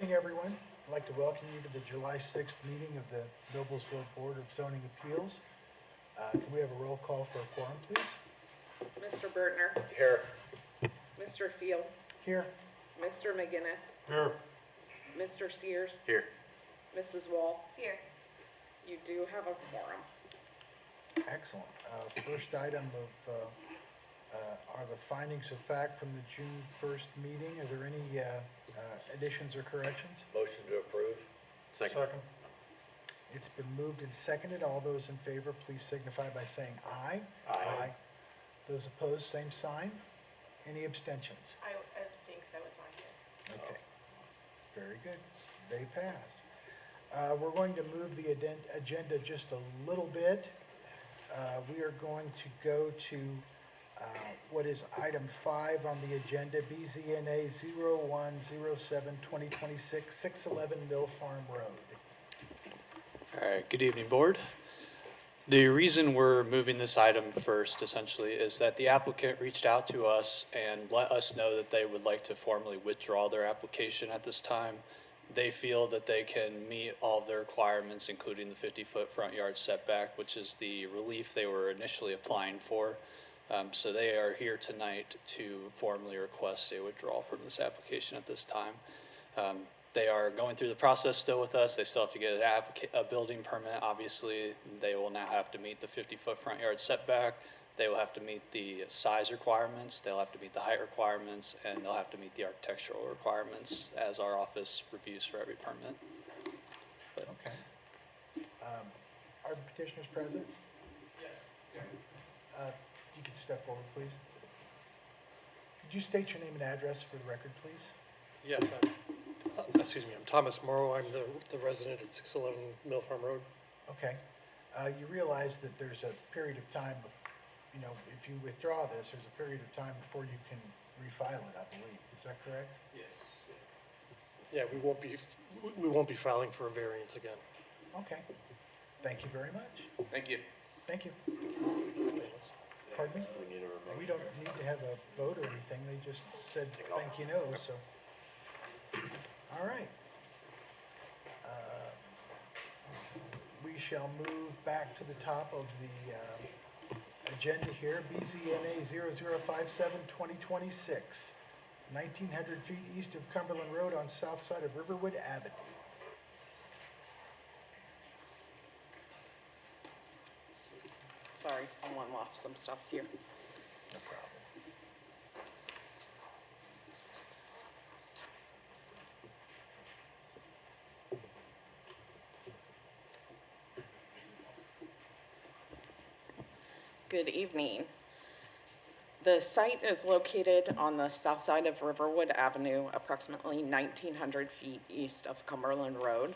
Good evening, everyone. I'd like to welcome you to the July 6th meeting of the Noblesville Board of Zoning Appeals. Can we have a roll call for a quorum, please? Mr. Bertner, Here. Mr. Field, Here. Mr. McGinnis, Here. Mr. Sears, Here. Mrs. Wall. Here. You do have a quorum. Excellent. First item are the findings of fact from the June 1st meeting. Are there any additions or corrections? Motion to approve. Second. It's been moved and seconded. All those in favor, please signify by saying aye. Aye. Those opposed, same sign. Any abstentions? I abstain because I was not here. Okay, very good. They pass. We're going to move the agenda just a little bit. We are going to go to what is item 5 on the agenda, BZNA 0107-2026, 611 Mill Farm Road. All right, good evening, board. The reason we're moving this item first, essentially, is that the applicant reached out to us and let us know that they would like to formally withdraw their application at this time. They feel that they can meet all of their requirements, including the 50-foot front yard setback, which is the relief they were initially applying for. So they are here tonight to formally request a withdrawal from this application at this time. They are going through the process still with us. They still have to get a building permit. Obviously, they will now have to meet the 50-foot front yard setback. They will have to meet the size requirements. They'll have to meet the height requirements, and they'll have to meet the architectural requirements as our office reviews for every permit. Okay. Are the petitioners present? Yes. You can step forward, please. Could you state your name and address for the record, please? Yes, I'm Thomas Morrow. I'm the resident at 611 Mill Farm Road. Okay. You realize that there's a period of time, if you withdraw this, there's a period of time before you can refile it, I believe. Is that correct? Yes. Yeah, we won't be filing for a variance again. Okay. Thank you very much. Thank you. Thank you. Pardon me? We don't need to have a vote or anything. They just said thank you, no, so. All right. We shall move back to the top of the agenda here. BZNA 0057-2026, 1,900 feet east of Cumberland Road on south side of Riverwood Avenue. Sorry, someone left some stuff here. No problem. Good evening. The site is located on the south side of Riverwood Avenue, approximately 1,900 feet east of Cumberland Road.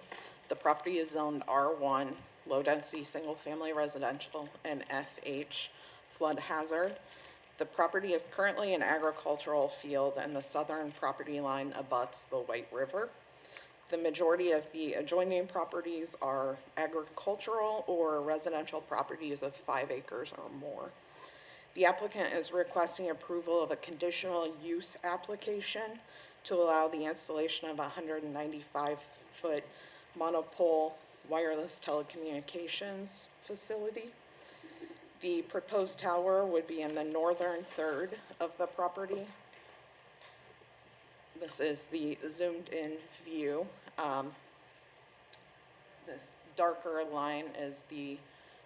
The property is zoned R1, low-density single-family residential, and FH, flood hazard. The property is currently an agricultural field, and the southern property line abuts the White River. The majority of the adjoining properties are agricultural or residential properties of 5 acres or more. The applicant is requesting approval of a conditional use application to allow the installation of a 195-foot monopole wireless telecommunications facility. The proposed tower would be in the northern third of the property. This is the zoomed in view. This darker line is the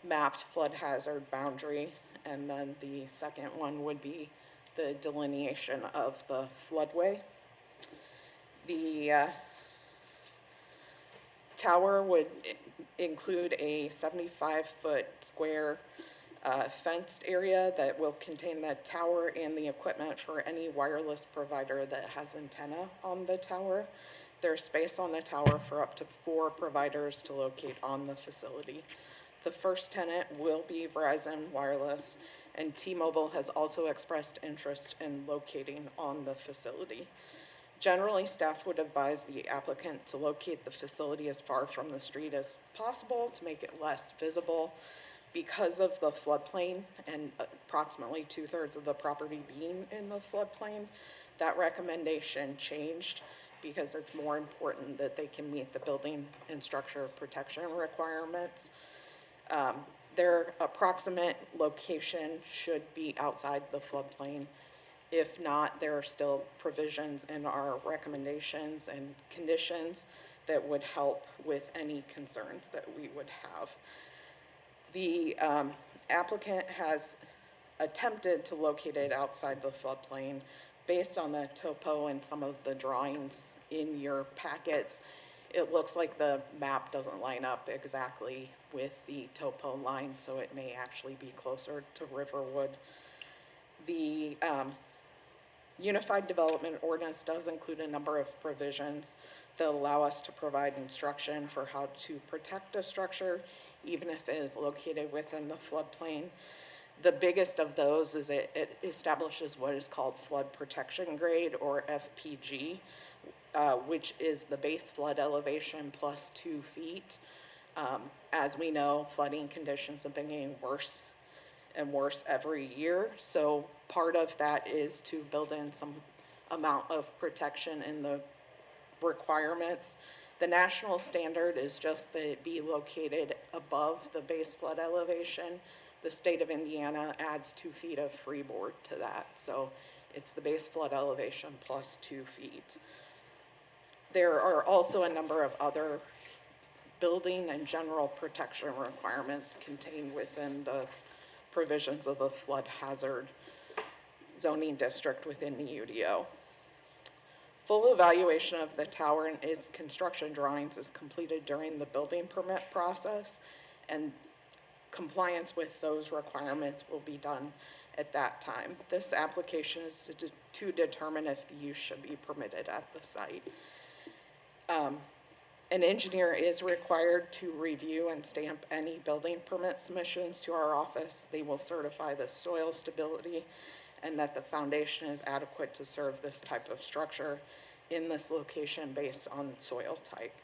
mapped flood hazard boundary, and then the second one would be the delineation of the floodway. The tower would include a 75-foot square fenced area that will contain the tower and the equipment for any wireless provider that has antenna on the tower. There's space on the tower for up to 4 providers to locate on the facility. The first tenant will be Verizon Wireless, and T-Mobile has also expressed interest in locating on the facility. Generally, staff would advise the applicant to locate the facility as far from the street as possible to make it less visible. Because of the floodplain and approximately 2/3 of the property being in the floodplain, that recommendation changed because it's more important that they can meet the building and structure protection requirements. Their approximate location should be outside the floodplain. If not, there are still provisions in our recommendations and conditions that would help with any concerns that we would have. The applicant has attempted to locate it outside the floodplain based on the topo and some of the drawings in your packets. It looks like the map doesn't line up exactly with the topo line, so it may actually be closer to Riverwood. The Unified Development Ordinance does include a number of provisions that allow us to provide instruction for how to protect a structure, even if it is located within the floodplain. The biggest of those is it establishes what is called flood protection grade, or FPG, which is the base flood elevation plus 2 feet. As we know, flooding conditions have been getting worse and worse every year. So part of that is to build in some amount of protection in the requirements. The national standard is just that it be located above the base flood elevation. The state of Indiana adds 2 feet of freeboard to that. So it's the base flood elevation plus 2 feet. There are also a number of other building and general protection requirements contained within the provisions of the flood hazard zoning district within the UDO. Full evaluation of the tower and its construction drawings is completed during the building permit process, and compliance with those requirements will be done at that time. This application is to determine if the use should be permitted at the site. An engineer is required to review and stamp any building permit submissions to our office. They will certify the soil stability and that the foundation is adequate to serve this type of structure in this location based on soil type.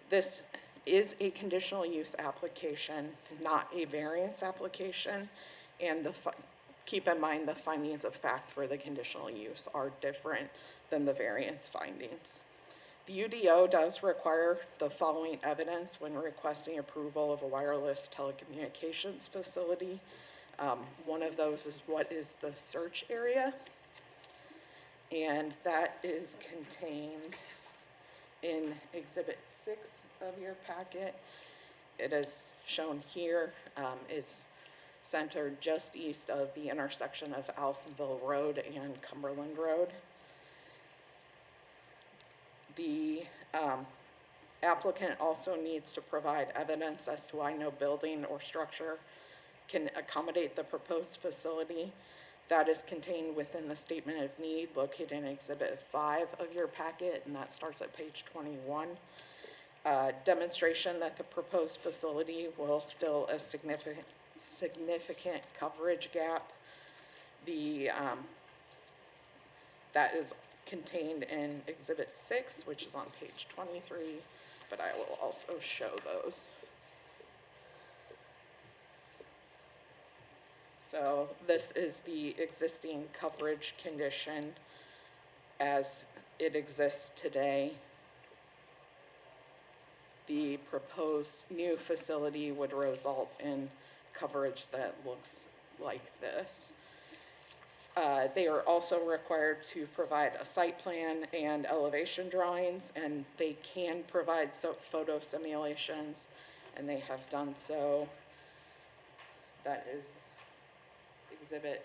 This is a conditional use application, not a variance application, and keep in mind the findings of fact for the conditional use are different than the variance findings. The UDO does require the following evidence when requesting approval of a wireless telecommunications facility. One of those is what is the search area, and that is contained in Exhibit 6 of your packet. It is shown here. It's centered just east of the intersection of Allisonville Road and Cumberland Road. The applicant also needs to provide evidence as to why no building or structure can accommodate the proposed facility. That is contained within the statement of need located in Exhibit 5 of your packet, and that starts at page 21. Demonstration that the proposed facility will fill a significant coverage gap. That is contained in Exhibit 6, which is on page 23, but I will also show those. So this is the existing coverage condition as it exists today. The proposed new facility would result in coverage that looks like this. They are also required to provide a site plan and elevation drawings, and they can provide photo simulations, and they have done so. That is Exhibit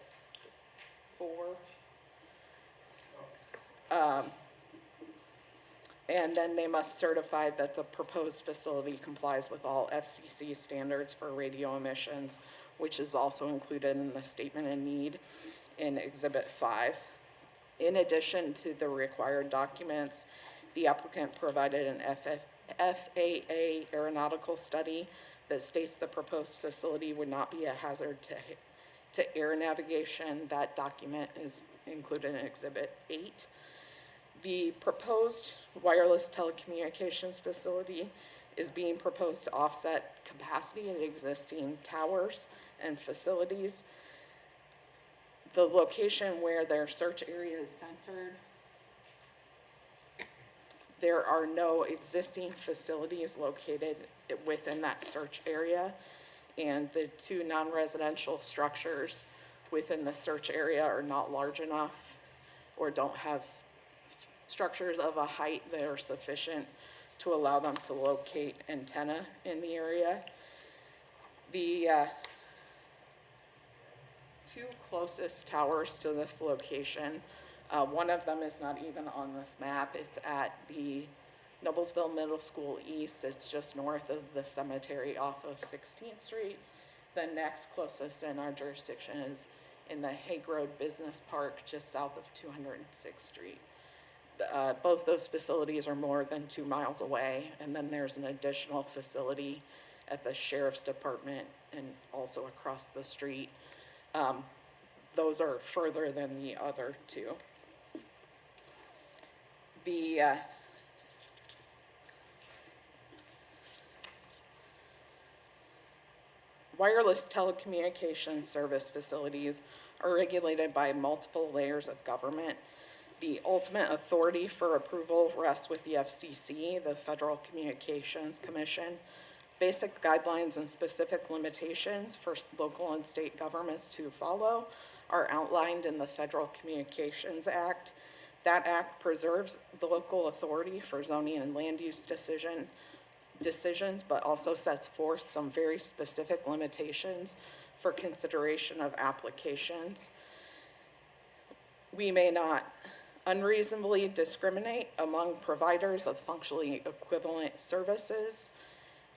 4. And then they must certify that the proposed facility complies with all FCC standards for radio emissions, which is also included in the statement of need in Exhibit 5. In addition to the required documents, the applicant provided an FAA aeronautical study that states the proposed facility would not be a hazard to air navigation. That document is included in Exhibit 8. The proposed wireless telecommunications facility is being proposed to offset capacity at existing towers and facilities. The location where their search area is centered There are no existing facilities located within that search area, and the two non-residential structures within the search area are not large enough or don't have structures of a height that are sufficient to allow them to locate antenna in the area. The two closest towers to this location, one of them is not even on this map. It's at the Noblesville Middle School East. It's just north of the cemetery off of 16th Street. The next closest in our jurisdiction is in the Hague Road Business Park, just south of 206th Street. Both those facilities are more than 2 miles away, and then there's an additional facility at the Sheriff's Department and also across the street. Those are further than the other two. The wireless telecommunications service facilities are regulated by multiple layers of government. The ultimate authority for approval rests with the FCC, the Federal Communications Commission. Basic guidelines and specific limitations for local and state governments to follow are outlined in the Federal Communications Act. That act preserves the local authority for zoning and land use decisions, but also sets forth some very specific limitations for consideration of applications. We may not unreasonably discriminate among providers of functionally equivalent services.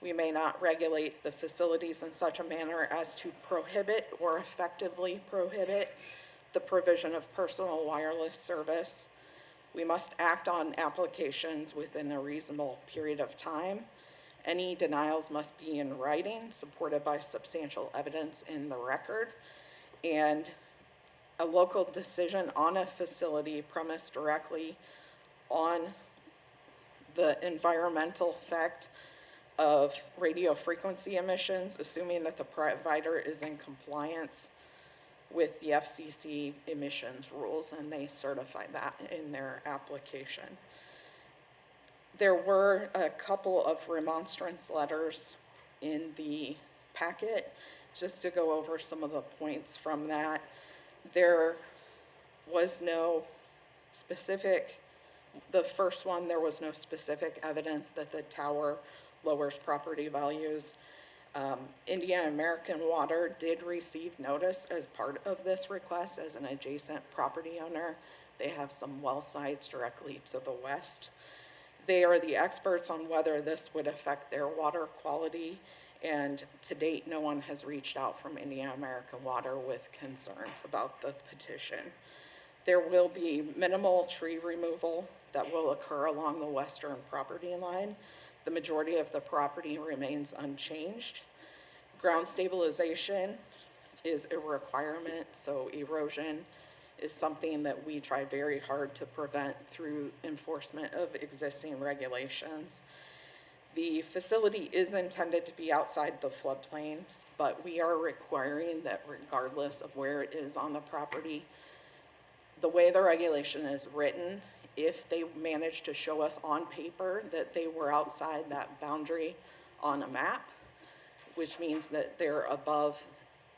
We may not regulate the facilities in such a manner as to prohibit or effectively prohibit the provision of personal wireless service. We must act on applications within a reasonable period of time. Any denials must be in writing, supported by substantial evidence in the record, and a local decision on a facility premised directly on the environmental effect of radio frequency emissions, assuming that the provider is in compliance with the FCC emissions rules, and they certify that in their application. There were a couple of remonstrance letters in the packet, just to go over some of the points from that. There was no specific, the first one, there was no specific evidence that the tower lowers property values. Indiana American Water did receive notice as part of this request as an adjacent property owner. They have some well sites directly to the west. They are the experts on whether this would affect their water quality, and to date, no one has reached out from Indiana American Water with concerns about the petition. There will be minimal tree removal that will occur along the western property line. The majority of the property remains unchanged. Ground stabilization is a requirement, so erosion is something that we try very hard to prevent through enforcement of existing regulations. The facility is intended to be outside the floodplain, but we are requiring that regardless of where it is on the property, the way the regulation is written, if they manage to show us on paper that they were outside that boundary on a map, which means that they're above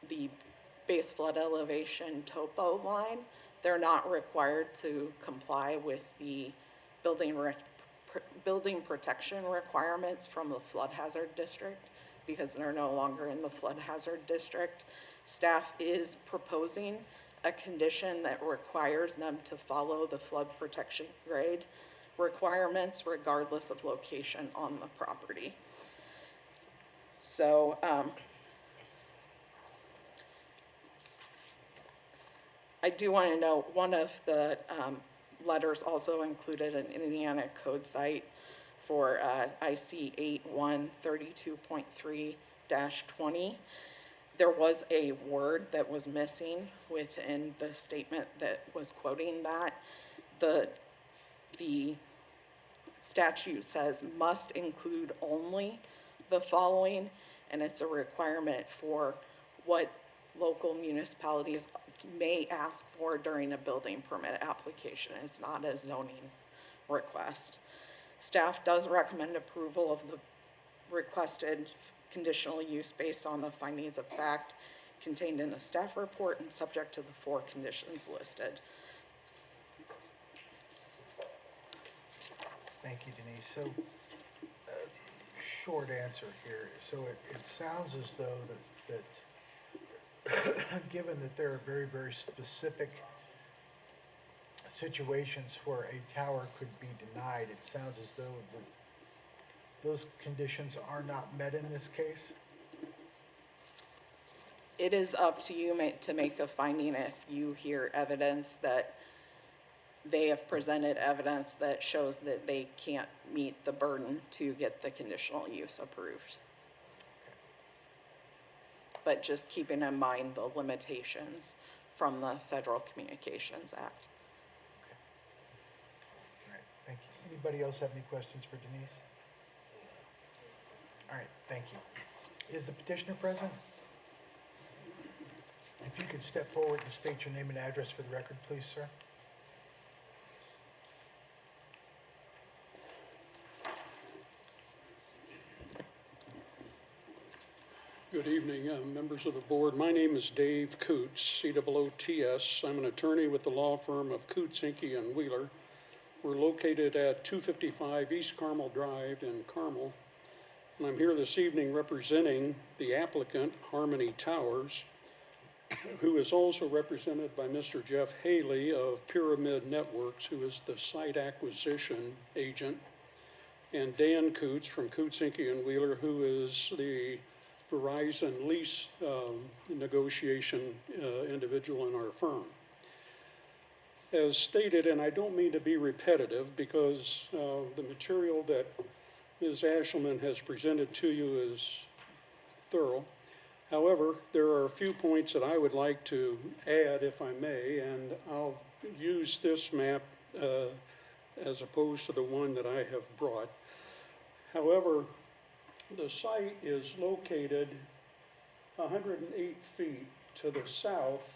the base flood elevation topo line, they're not required to comply with the building protection requirements from the flood hazard district because they're no longer in the flood hazard district. Staff is proposing a condition that requires them to follow the flood protection grade requirements regardless of location on the property. So, I do want to note one of the letters also included an Indiana code site for IC 8132.3-20. There was a word that was missing within the statement that was quoting that. The statute says must include only the following, and it's a requirement for what local municipalities may ask for during a building permit application. It's not a zoning request. Staff does recommend approval of the requested conditional use based on the findings of fact contained in the staff report and subject to the 4 conditions listed. Thank you, Denise. So, short answer here. So it sounds as though that given that there are very, very specific situations where a tower could be denied, it sounds as though those conditions are not met in this case? It is up to you to make a finding if you hear evidence that they have presented evidence that shows that they can't meet the burden to get the conditional use approved. But just keeping in mind the limitations from the Federal Communications Act. All right, thank you. Anybody else have any questions for Denise? All right, thank you. Is the petitioner present? If you could step forward and state your name and address for the record, please, sir. Good evening, members of the board. My name is Dave Coots, C-O-O-T-S. I'm an attorney with the law firm of Coots, Inke, and Wheeler. We're located at 255 East Carmel Drive in Carmel. And I'm here this evening representing the applicant, Harmony Towers, who is also represented by Mr. Jeff Haley of Pyramid Networks, who is the site acquisition agent, and Dan Coots from Coots, Inke, and Wheeler, who is the Verizon lease negotiation individual in our firm. As stated, and I don't mean to be repetitive because the material that Ms. Ashelman has presented to you is thorough. However, there are a few points that I would like to add, if I may, and I'll use this map as opposed to the one that I have brought. However, the site is located 108 feet to the south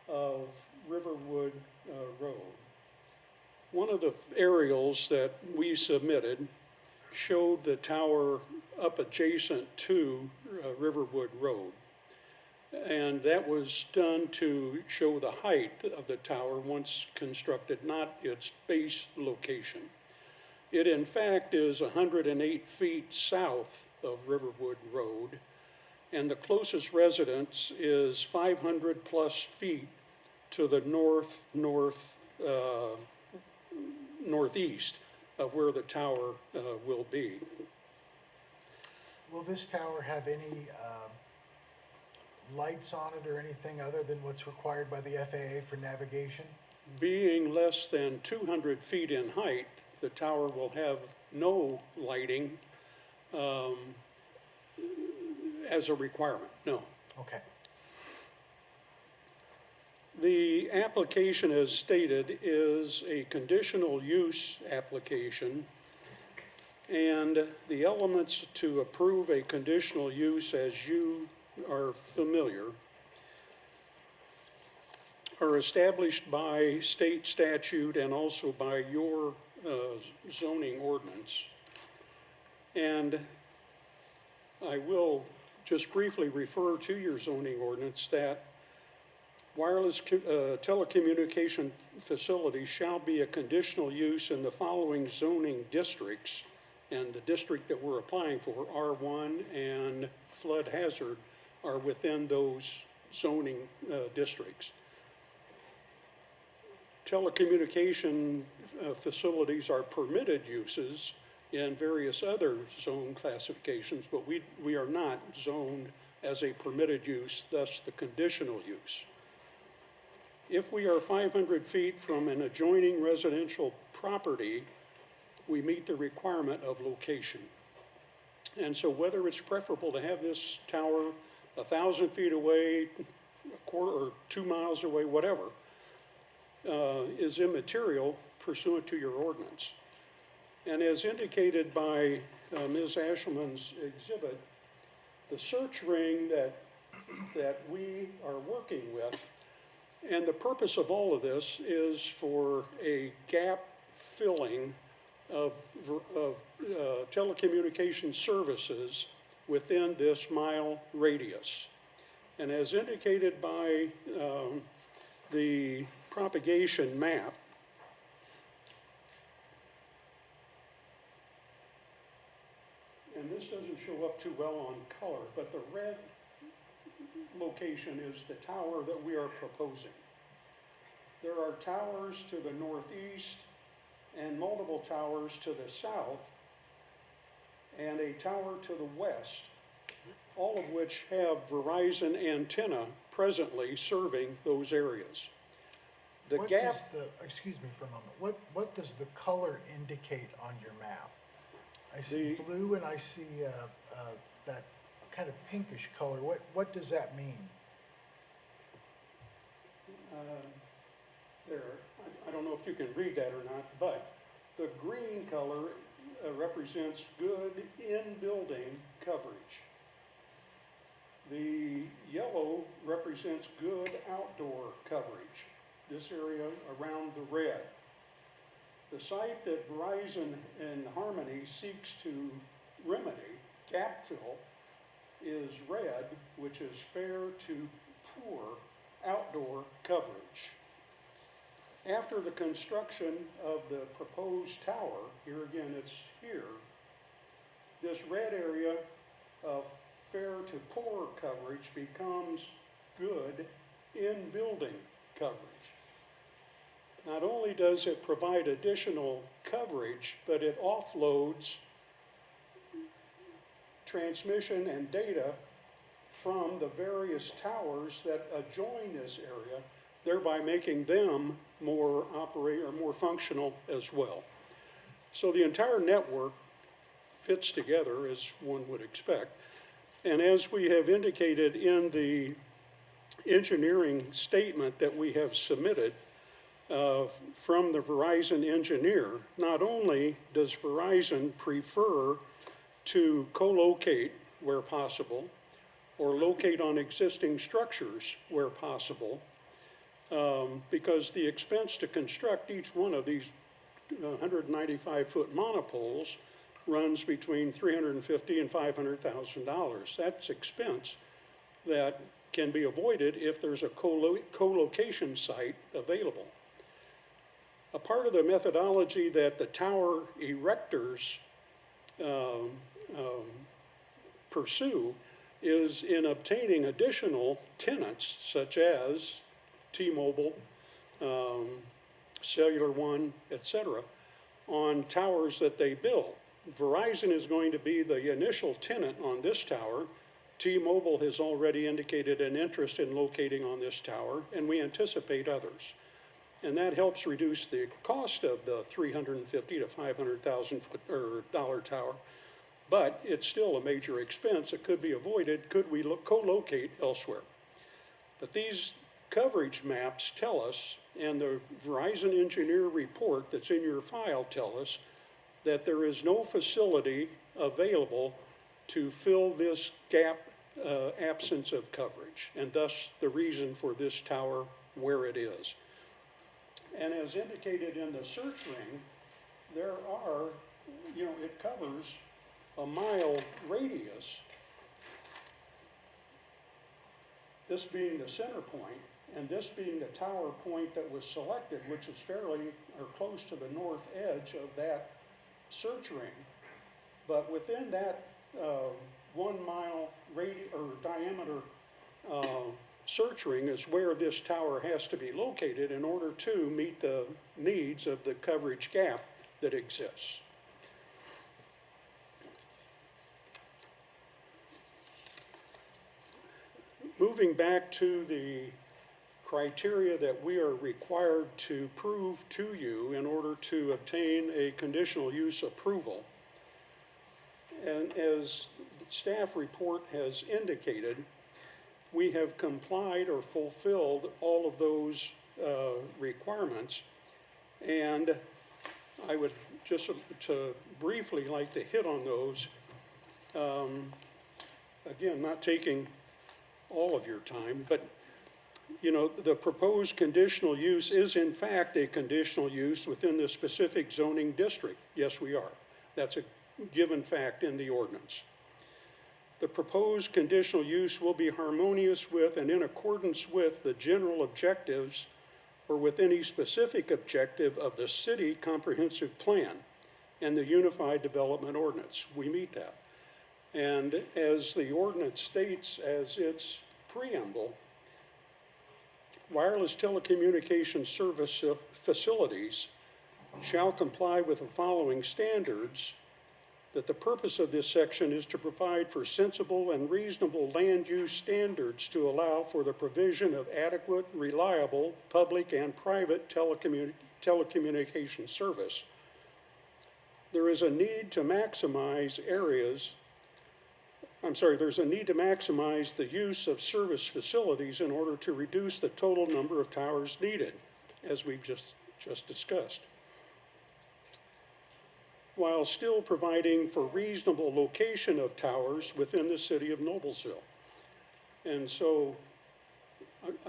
of Riverwood Road. One of the aerials that we submitted showed the tower up adjacent to Riverwood Road. And that was done to show the height of the tower once constructed, not its base location. It in fact is 108 feet south of Riverwood Road, and the closest residence is 500 plus feet to the northeast of where the tower will be. Will this tower have any lights on it or anything other than what's required by the FAA for navigation? Being less than 200 feet in height, the tower will have no lighting as a requirement, no. Okay. The application, as stated, is a conditional use application, and the elements to approve a conditional use, as you are familiar, are established by state statute and also by your zoning ordinance. And I will just briefly refer to your zoning ordinance that wireless telecommunication facilities shall be a conditional use in the following zoning districts, and the district that we're applying for, R1 and flood hazard, are within those zoning districts. Telecommunication facilities are permitted uses in various other zone classifications, but we are not zoned as a permitted use, thus the conditional use. If we are 500 feet from an adjoining residential property, we meet the requirement of location. And so whether it's preferable to have this tower 1,000 feet away, a quarter or 2 miles away, whatever, is immaterial pursuant to your ordinance. And as indicated by Ms. Ashelman's exhibit, the search ring that we are working with, and the purpose of all of this is for a gap filling of telecommunication services within this mile radius. And as indicated by the propagation map, and this doesn't show up too well on color, but the red location is the tower that we are proposing. There are towers to the northeast and multiple towers to the south and a tower to the west, all of which have Verizon antenna presently serving those areas. The What gap, does excuse me for a moment, what does the color indicate on your map? I see The- blue and I see that kind of pinkish color. What does that mean? there, I don't know if you can read that or not, but the green color represents good in-building coverage. The yellow represents good outdoor coverage, this area around the red. The site that Verizon and Harmony seeks to remedy, gap fill, is red, which is fair to poor outdoor coverage. After the construction of the proposed tower, here again it's here, this red area of fair to poor coverage becomes good in-building coverage. Not only does it provide additional coverage, but it offloads transmission and data from the various towers that adjoin this area, thereby making them more functional as well. So the entire network fits together as one would expect. And as we have indicated in the engineering statement that we have submitted from the Verizon engineer, not only does Verizon prefer to co-locate where possible or locate on existing structures where possible, because the expense to construct each one of these 195-foot monopoles runs between $350,000 and $500,000. That's expense that can be avoided if there's a co-location site available. A part of the methodology that the tower erectors pursue is in obtaining additional tenants such as T-Mobile, Cellular One, etc., on towers that they build. Verizon is going to be the initial tenant on this tower. T-Mobile has already indicated an interest in locating on this tower, and we anticipate others. And that helps reduce the cost of the $350,000 to $500,000 tower. But it's still a major expense that could be avoided could we co-locate elsewhere. But these coverage maps tell us, and the Verizon engineer report that's in your file tell us, that there is no facility available to fill this gap absence of coverage, and thus the reason for this tower where it is. And as indicated in the search ring, there are, it covers a mile radius, this being the center point, and this being the tower point that was selected, which is fairly or close to the north edge of that search ring. But within that 1 mile diameter search ring is where this tower has to be located in order to meet the needs of the coverage gap that exists. Moving back to the criteria that we are required to prove to you in order to obtain a conditional use approval. And as the staff report has indicated, we have complied or fulfilled all of those requirements. And I would just to briefly like to hit on those. Again, not taking all of your time, but you know, the proposed conditional use is in fact a conditional use within the specific zoning district. Yes, we are. That's a given fact in the ordinance. The proposed conditional use will be harmonious with and in accordance with the general objectives or with any specific objective of the city comprehensive plan and the Unified Development Ordinance. We meet that. And as the ordinance states as its preamble, wireless telecommunications service facilities shall comply with the following standards, that the purpose of this section is to provide for sensible and reasonable land use standards to allow for the provision of adequate, reliable, public and private telecommunication service. There is a need to maximize there's a need to maximize the use of service facilities in order to reduce the total number of towers needed, as we've just discussed, while still providing for reasonable location of towers within the city of Noblesville. And so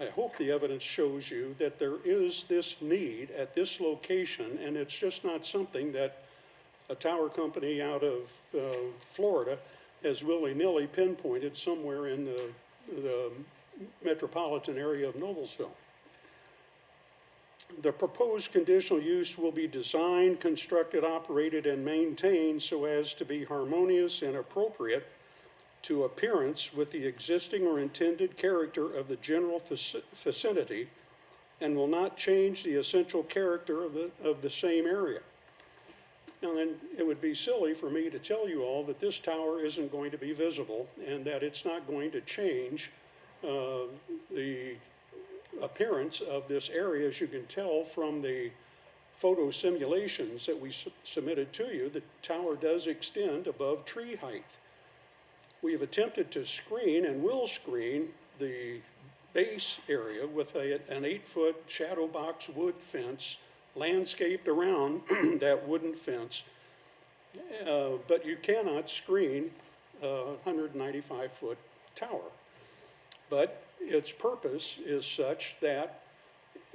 I hope the evidence shows you that there is this need at this location, and it's just not something that a tower company out of Florida has willy-nilly pinpointed somewhere in the metropolitan area of Noblesville. The proposed conditional use will be designed, constructed, operated, and maintained so as to be harmonious and appropriate to appearance with the existing or intended character of the general vicinity and will not change the essential character of the same area. Now then, it would be silly for me to tell you all that this tower isn't going to be visible and that it's not going to change the appearance of this area. As you can tell from the photo simulations that we submitted to you, the tower does extend above tree height. We have attempted to screen and will screen the base area with an 8-foot shadow box wood fence landscaped around that wooden fence, but you cannot screen a 195-foot tower. But its purpose is such that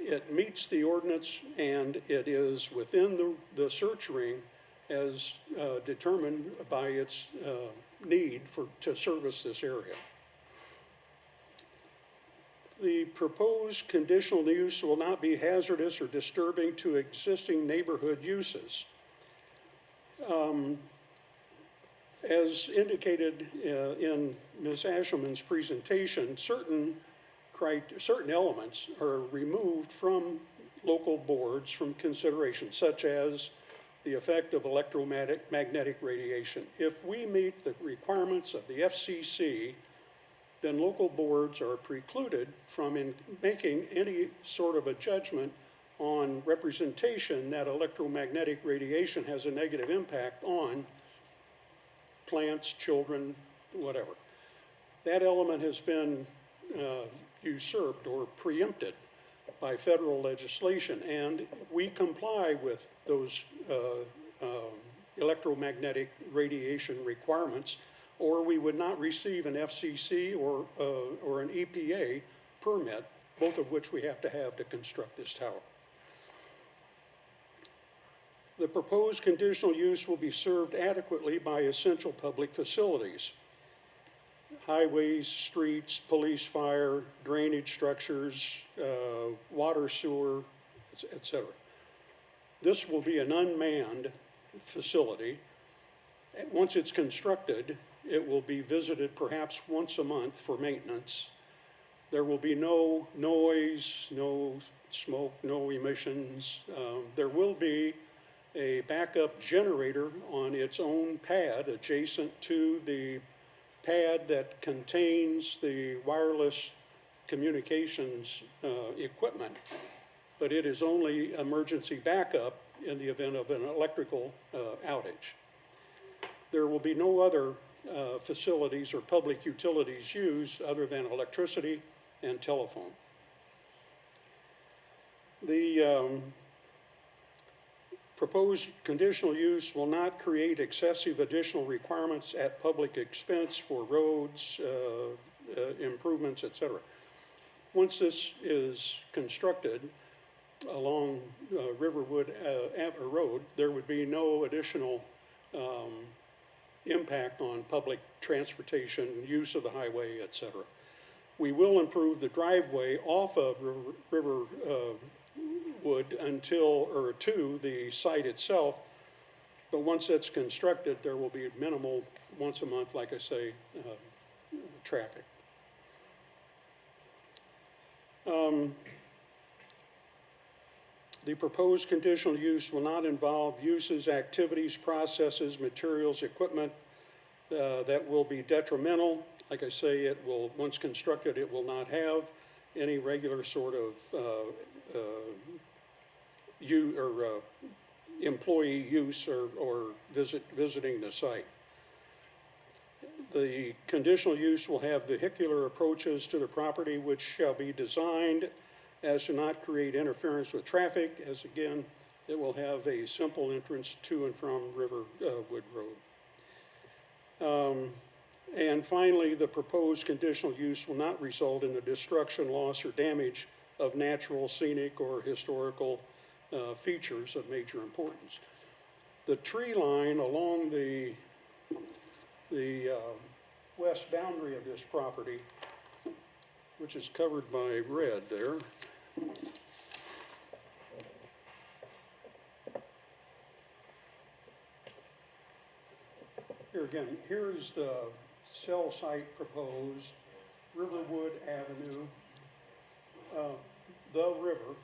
it meets the ordinance and it is within the search ring as determined by its need to service this area. The proposed conditional use will not be hazardous or disturbing to existing neighborhood uses. As indicated in Ms. Ashelman's presentation, certain elements are removed from local boards from consideration, such as the effect of electromagnetic radiation. If we meet the requirements of the FCC, then local boards are precluded from making any sort of a judgment on representation that electromagnetic radiation has a negative impact on plants, children, whatever. That element has been usurped or preempted by federal legislation, and we comply with those electromagnetic radiation requirements, or we would not receive an FCC or an EPA permit, both of which we have to construct this tower. The proposed conditional use will be served adequately by essential public facilities: highways, streets, police, fire, drainage structures, water, sewer, etc. This will be an unmanned facility. Once it's constructed, it will be visited perhaps once a month for maintenance. There will be no noise, no smoke, no emissions. There will be a backup generator on its own pad adjacent to the pad that contains the wireless communications equipment, but it is only emergency backup in the event of an electrical outage. There will be no other facilities or public utilities used other than electricity and telephone. The proposed conditional use will not create excessive additional requirements at public expense for roads, improvements, etc. Once this is constructed along Riverwood Road, there would be no additional impact on public transportation, use of the highway, et cetera. We will improve the driveway off of Riverwood to the site itself. But once it's constructed, there will be minimal, once a month, like I say, traffic. The proposed conditional use will not involve uses, activities, processes, materials, equipment that will be detrimental. Like I say, it will, once constructed, it will not have any regular sort of employee use or visiting the site. The conditional use will have vehicular approaches to the property which shall be designed as to not create interference with traffic, as again, it will have a simple entrance to and from Riverwood Road. And finally, the proposed conditional use will not result in the destruction, loss, or damage of natural, scenic, or historical features of major importance. The tree line along the west boundary of this property, which is covered by red there, here again, here's the cell site proposed, Riverwood Avenue, the river.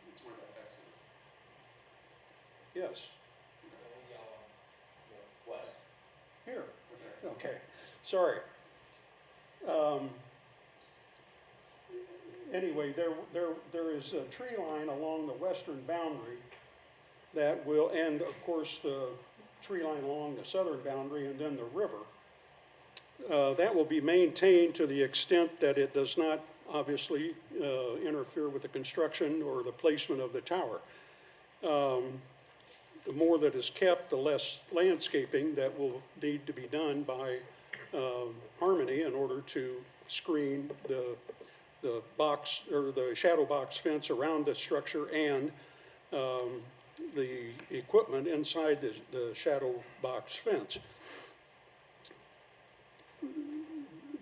It's where that X is. Yes, West. here, okay, sorry. Anyway, there is a tree line along the western boundary that will, and of course the tree line along the southern boundary and then the river. That will be maintained to the extent that it does not obviously interfere with the construction or the placement of the tower. The more that is kept, the less landscaping that will need to be done by Harmony in order to screen the box or the shadow box fence around the structure and the equipment inside the shadow box fence.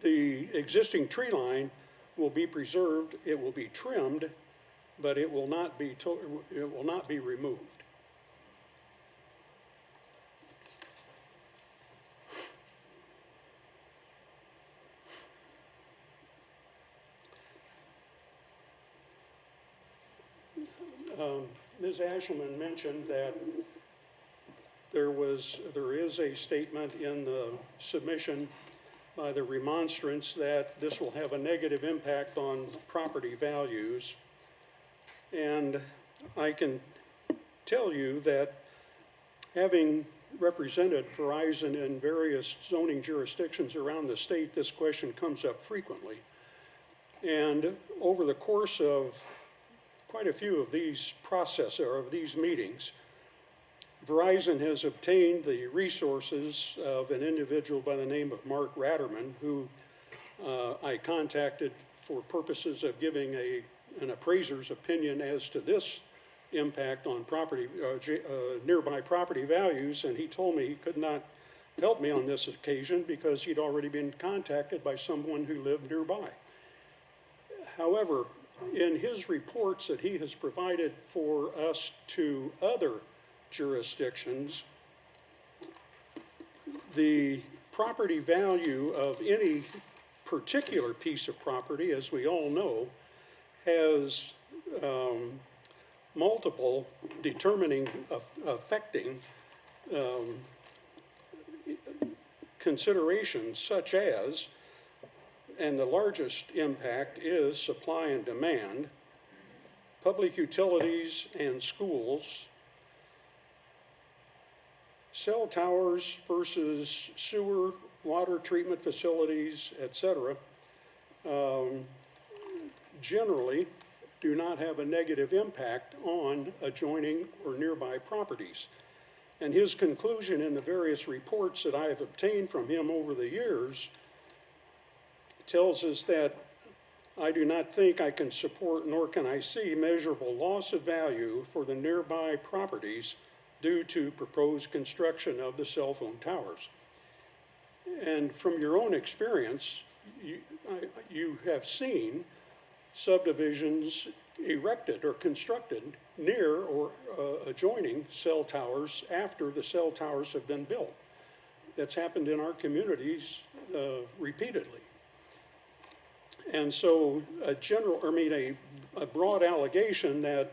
The existing tree line will be preserved, it will be trimmed, but it will not be removed. Ms. Ashelman mentioned that there is a statement in the submission by the remonstrance that this will have a negative impact on property values. And I can tell you that having represented Verizon in various zoning jurisdictions around the state, this question comes up frequently. And over the course of quite a few of these meetings, Verizon has obtained the resources of an individual by the name of Mark Ratterman, who I contacted for purposes of giving an appraiser's opinion as to this impact on nearby property values, and he told me he could not help me on this occasion because he'd already been contacted by someone who lived nearby. However, in his reports that he has provided for us to other jurisdictions, the property value of any particular piece of property, as we all know, has multiple affecting considerations such as, and the largest impact is supply and demand, public utilities and schools, cell towers versus sewer, water treatment facilities, etc., generally do not have a negative impact on adjoining or nearby properties. And his conclusion in the various reports that I have obtained from him over the years tells us that I do not think I can support nor can I see measurable loss of value for the nearby properties due to proposed construction of the cell phone towers. And from your own experience, you have seen subdivisions erected or constructed near or adjoining cell towers after the cell towers have been built. That's happened in our communities repeatedly. And so a broad allegation that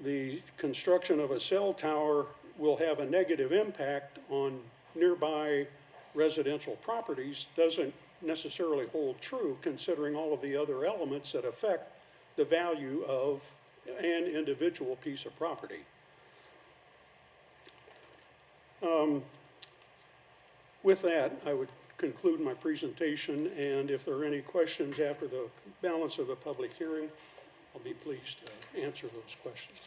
the construction of a cell tower will have a negative impact on nearby residential properties doesn't necessarily hold true, considering all of the other elements that affect the value of an individual piece of property. With that, I would conclude my presentation, and if there are any questions after the balance of the public hearing, I'll be pleased to answer those questions.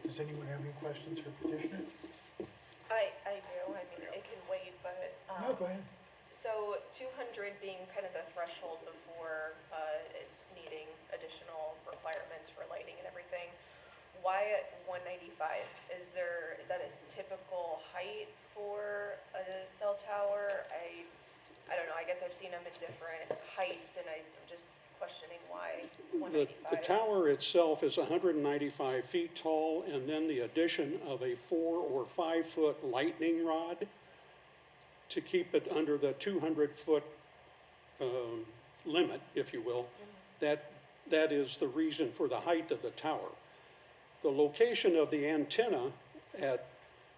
Does anyone have any questions for petitioner? I do, I mean, it can wait, but, No, go ahead. so 200 being kind of the threshold before, it needing additional requirements for lighting and everything, why at 195? Is that a typical height for a cell tower? I don't know, I guess I've seen them at different heights, and I'm just questioning why The 195? tower itself is 195 feet tall, and then the addition of a 4 or 5 foot lightning rod to keep it under the 200-foot limit, if you will, that is the reason for the height of the tower. The location of the antenna at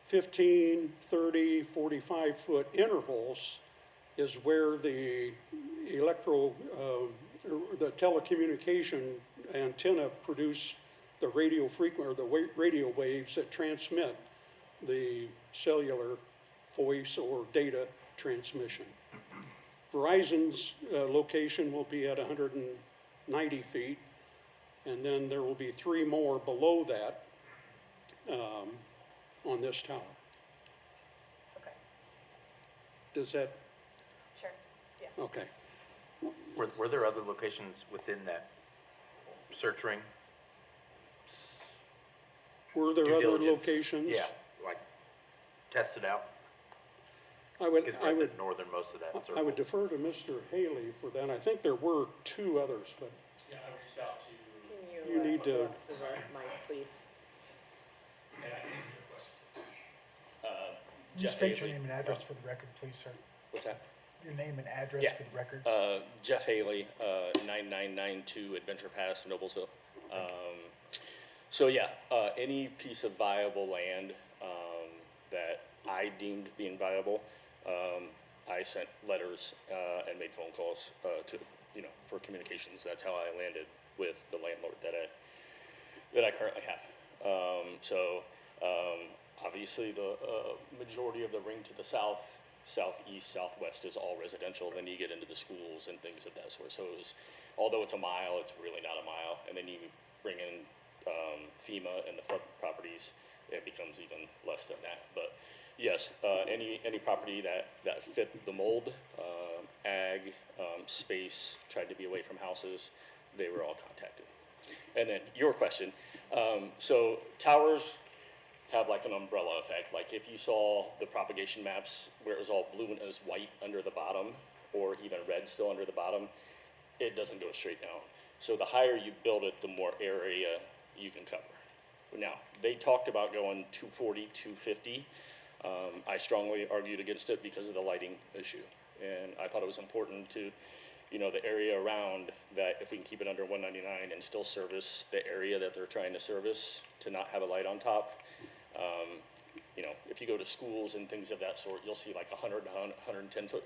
15, 30, 45-foot intervals is where the the telecommunication antenna produce the radio radio waves that transmit the cellular voice or data transmission. Verizon's location will be at 190 feet, and then there will be 3 more below that on this tower. Okay, Does that, sure, yeah. okay. Were there other locations within that search ring? Were there Due other diligence? locations? Yeah, like tested out? I would, Because I we're at would, the northernmost of that circle. I would defer to Mr. Haley for that. I think there were 2 others, but Yeah, I reached out to, Can you need to, to the mic, please? and I can answer your question. Can you Jeff state your Haley. name and address for the record, please, sir? What's that? Your name and address Yeah. for the record? Jeff Haley, 9992 Adventure Pass, Noblesville. So yeah, any piece of viable land that I deemed being viable, I sent letters and made phone calls to, for communications. That's how I landed with the landlord that I currently have. Obviously the majority of the ring to the south, southeast, southwest is all residential. Then you get into the schools and things of that sort. So although it's a mile, it's really not a mile. And then you bring in FEMA and the flood properties, it becomes even less than that. But yes, any property that fit the mold, ag, space, tried to be away from houses, they were all contacted. And then your question, so towers have like an umbrella effect. Like if you saw the propagation maps where it was all blue and it was white under the bottom, or even red still under the bottom, it doesn't go straight down. So the higher you build it, the more area you can cover. Now, they talked about going 240, 250. I strongly argued against it because of the lighting issue. And I thought it was important to, the area around that, if we can keep it under 199 and still service the area that they're trying to service, to not have a light on top. If you go to schools and things of that sort, you'll see like 100 to 110 foot.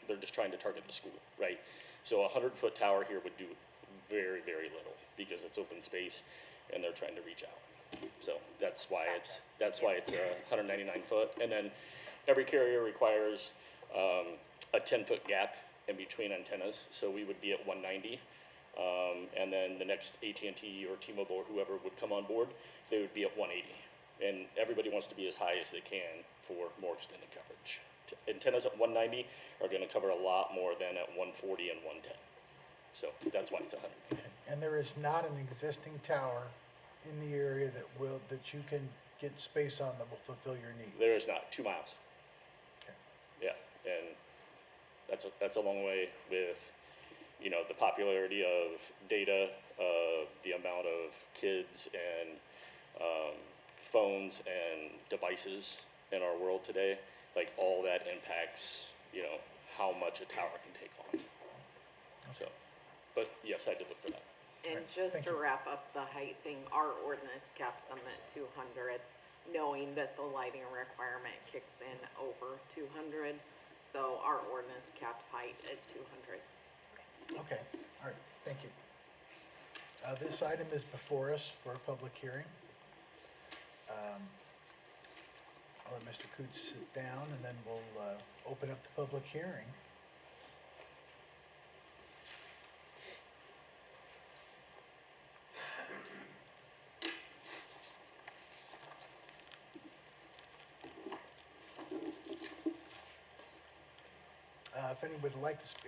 They're just trying to target the school, right? So a 100-foot tower here would do very, very little because it's open space and they're trying to reach out. So that's why it's 199 foot. And then every carrier requires a 10-foot gap in between antennas. So we would be at 190. And then the next AT&T or T-Mobile or whoever would come on board, they would be at 180. And everybody wants to be as high as they can for more extended coverage. antennas at 190 are going to cover a lot more than at 140 and 110. So that's why it's 100. And there is not an existing tower in the area that you can get space on that will fulfill your needs? There is not, 2 miles. Okay. Yeah, and that's a long way with, you know, the popularity of data, the amount of kids and phones and devices in our world today. Like, all that impacts, you know, how much a tower can take on. So, but yes, I did look for that. And Right, just thank to you. wrap up the height thing, our ordinance caps them at 200, knowing that the lighting requirement kicks in over 200. So our ordinance caps height at 200. Okay, all right, thank you. This item is before us for a public hearing. I'll let Mr. Coots sit down, and then we'll open up the public hearing. If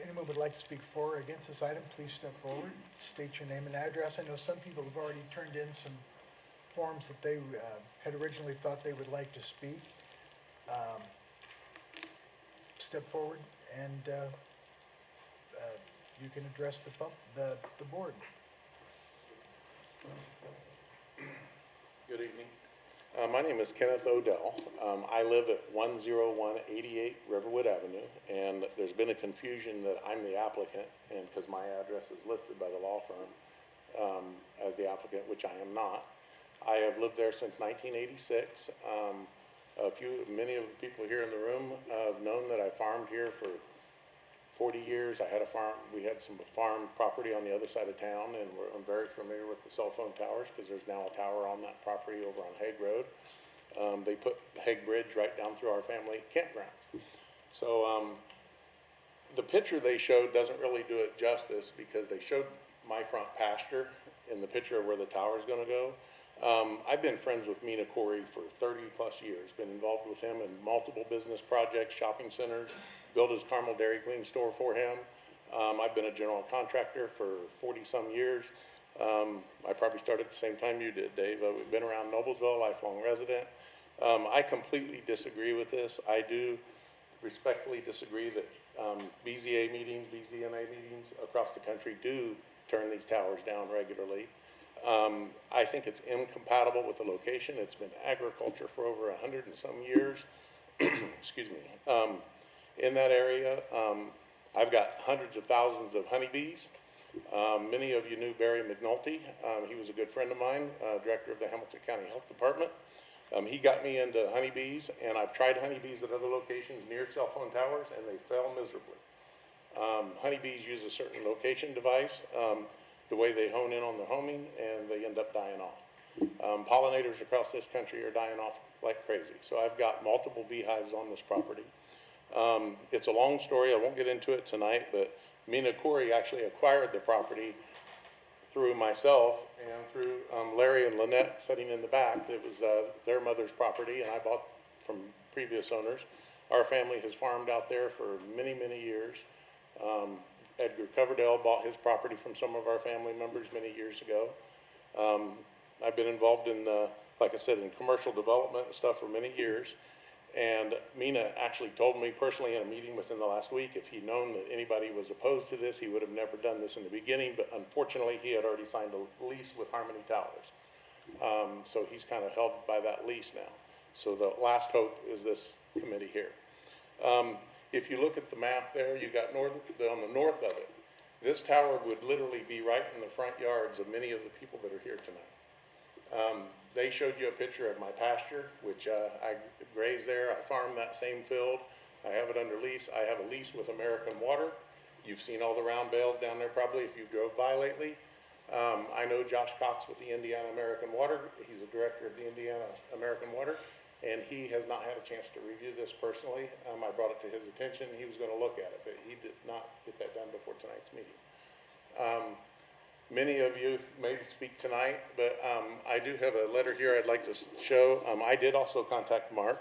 anyone would like to speak for or against this item, please step forward, state your name and address. I know some people have already turned in some forms that they had originally thought they would like to speak. Step forward and you can address the board. Good evening. My name is Kenneth Odell. I live at 10188 Riverwood Avenue, and there's been a confusion that I'm the applicant, and because my address is listed by the law firm as the applicant, which I am not. I have lived there since 1986. Many of the people here in the room have known that I farmed here for 40 years. I had a farm. We had some farm property on the other side of town, and I'm very familiar with the cell phone towers because there's now a tower on that property over on Hague Road. They put the Hague Bridge right down through our family campgrounds. So the picture they showed doesn't really do it justice because they showed my front pasture in the picture of where the tower is going to go. I've been friends with Mina Corey for 30 plus years, been involved with him in multiple business projects, shopping centers, built his Carmel Dairy Queen store for him. I've been a general contractor for 40 some years. I probably started at the same time you did, Dave. We've been around Noblesville, lifelong resident. I completely disagree with this. I do respectfully disagree that BZA meetings, BZNA meetings across the country do turn these towers down regularly. I think it's incompatible with the location. It's been agriculture for over 100 and some years. Excuse me. In that area, I've got hundreds of thousands of honeybees. Many of you knew Barry McNulty. He was a good friend of mine, director of the Hamilton County Health Department. He got me into honeybees, and I've tried honeybees at other locations near cell phone towers, and they fail miserably. Honeybees use a certain location device, the way they hone in on their homing, and they end up dying off. Pollinators across this country are dying off like crazy. So I've got multiple beehives on this property. It's a long story. I won't get into it tonight, but Mina Corey actually acquired the property through myself and through Larry and Lynette sitting in the back. It was their mother's property, and I bought from previous owners. Our family has farmed out there for many, many years. Edgar Coverdale bought his property from some of our family members many years ago. I've been involved in, like I said, in commercial development and stuff for many years. And Mina actually told me personally in a meeting within the last week, if he'd known that anybody was opposed to this, he would have never done this in the beginning. But unfortunately, he had already signed a lease with Harmony Towers. So he's kind of held by that lease now. So the last hope is this committee here. If you look at the map there, you got on the north of it, this tower would literally be right in the front yards of many of the people that are here tonight. They showed you a picture of my pasture, which I graze there. I farm that same field. I have it under lease. I have a lease with American Water. You've seen all the round bales down there probably if you drove by lately. I know Josh Cox with the Indiana American Water. He's the director of the Indiana American Water, and he has not had a chance to review this personally. I brought it to his attention. He was going to look at it, but he did not get that done before tonight's meeting. Many of you may speak tonight, but I do have a letter here I'd like to show. I did also contact Mark,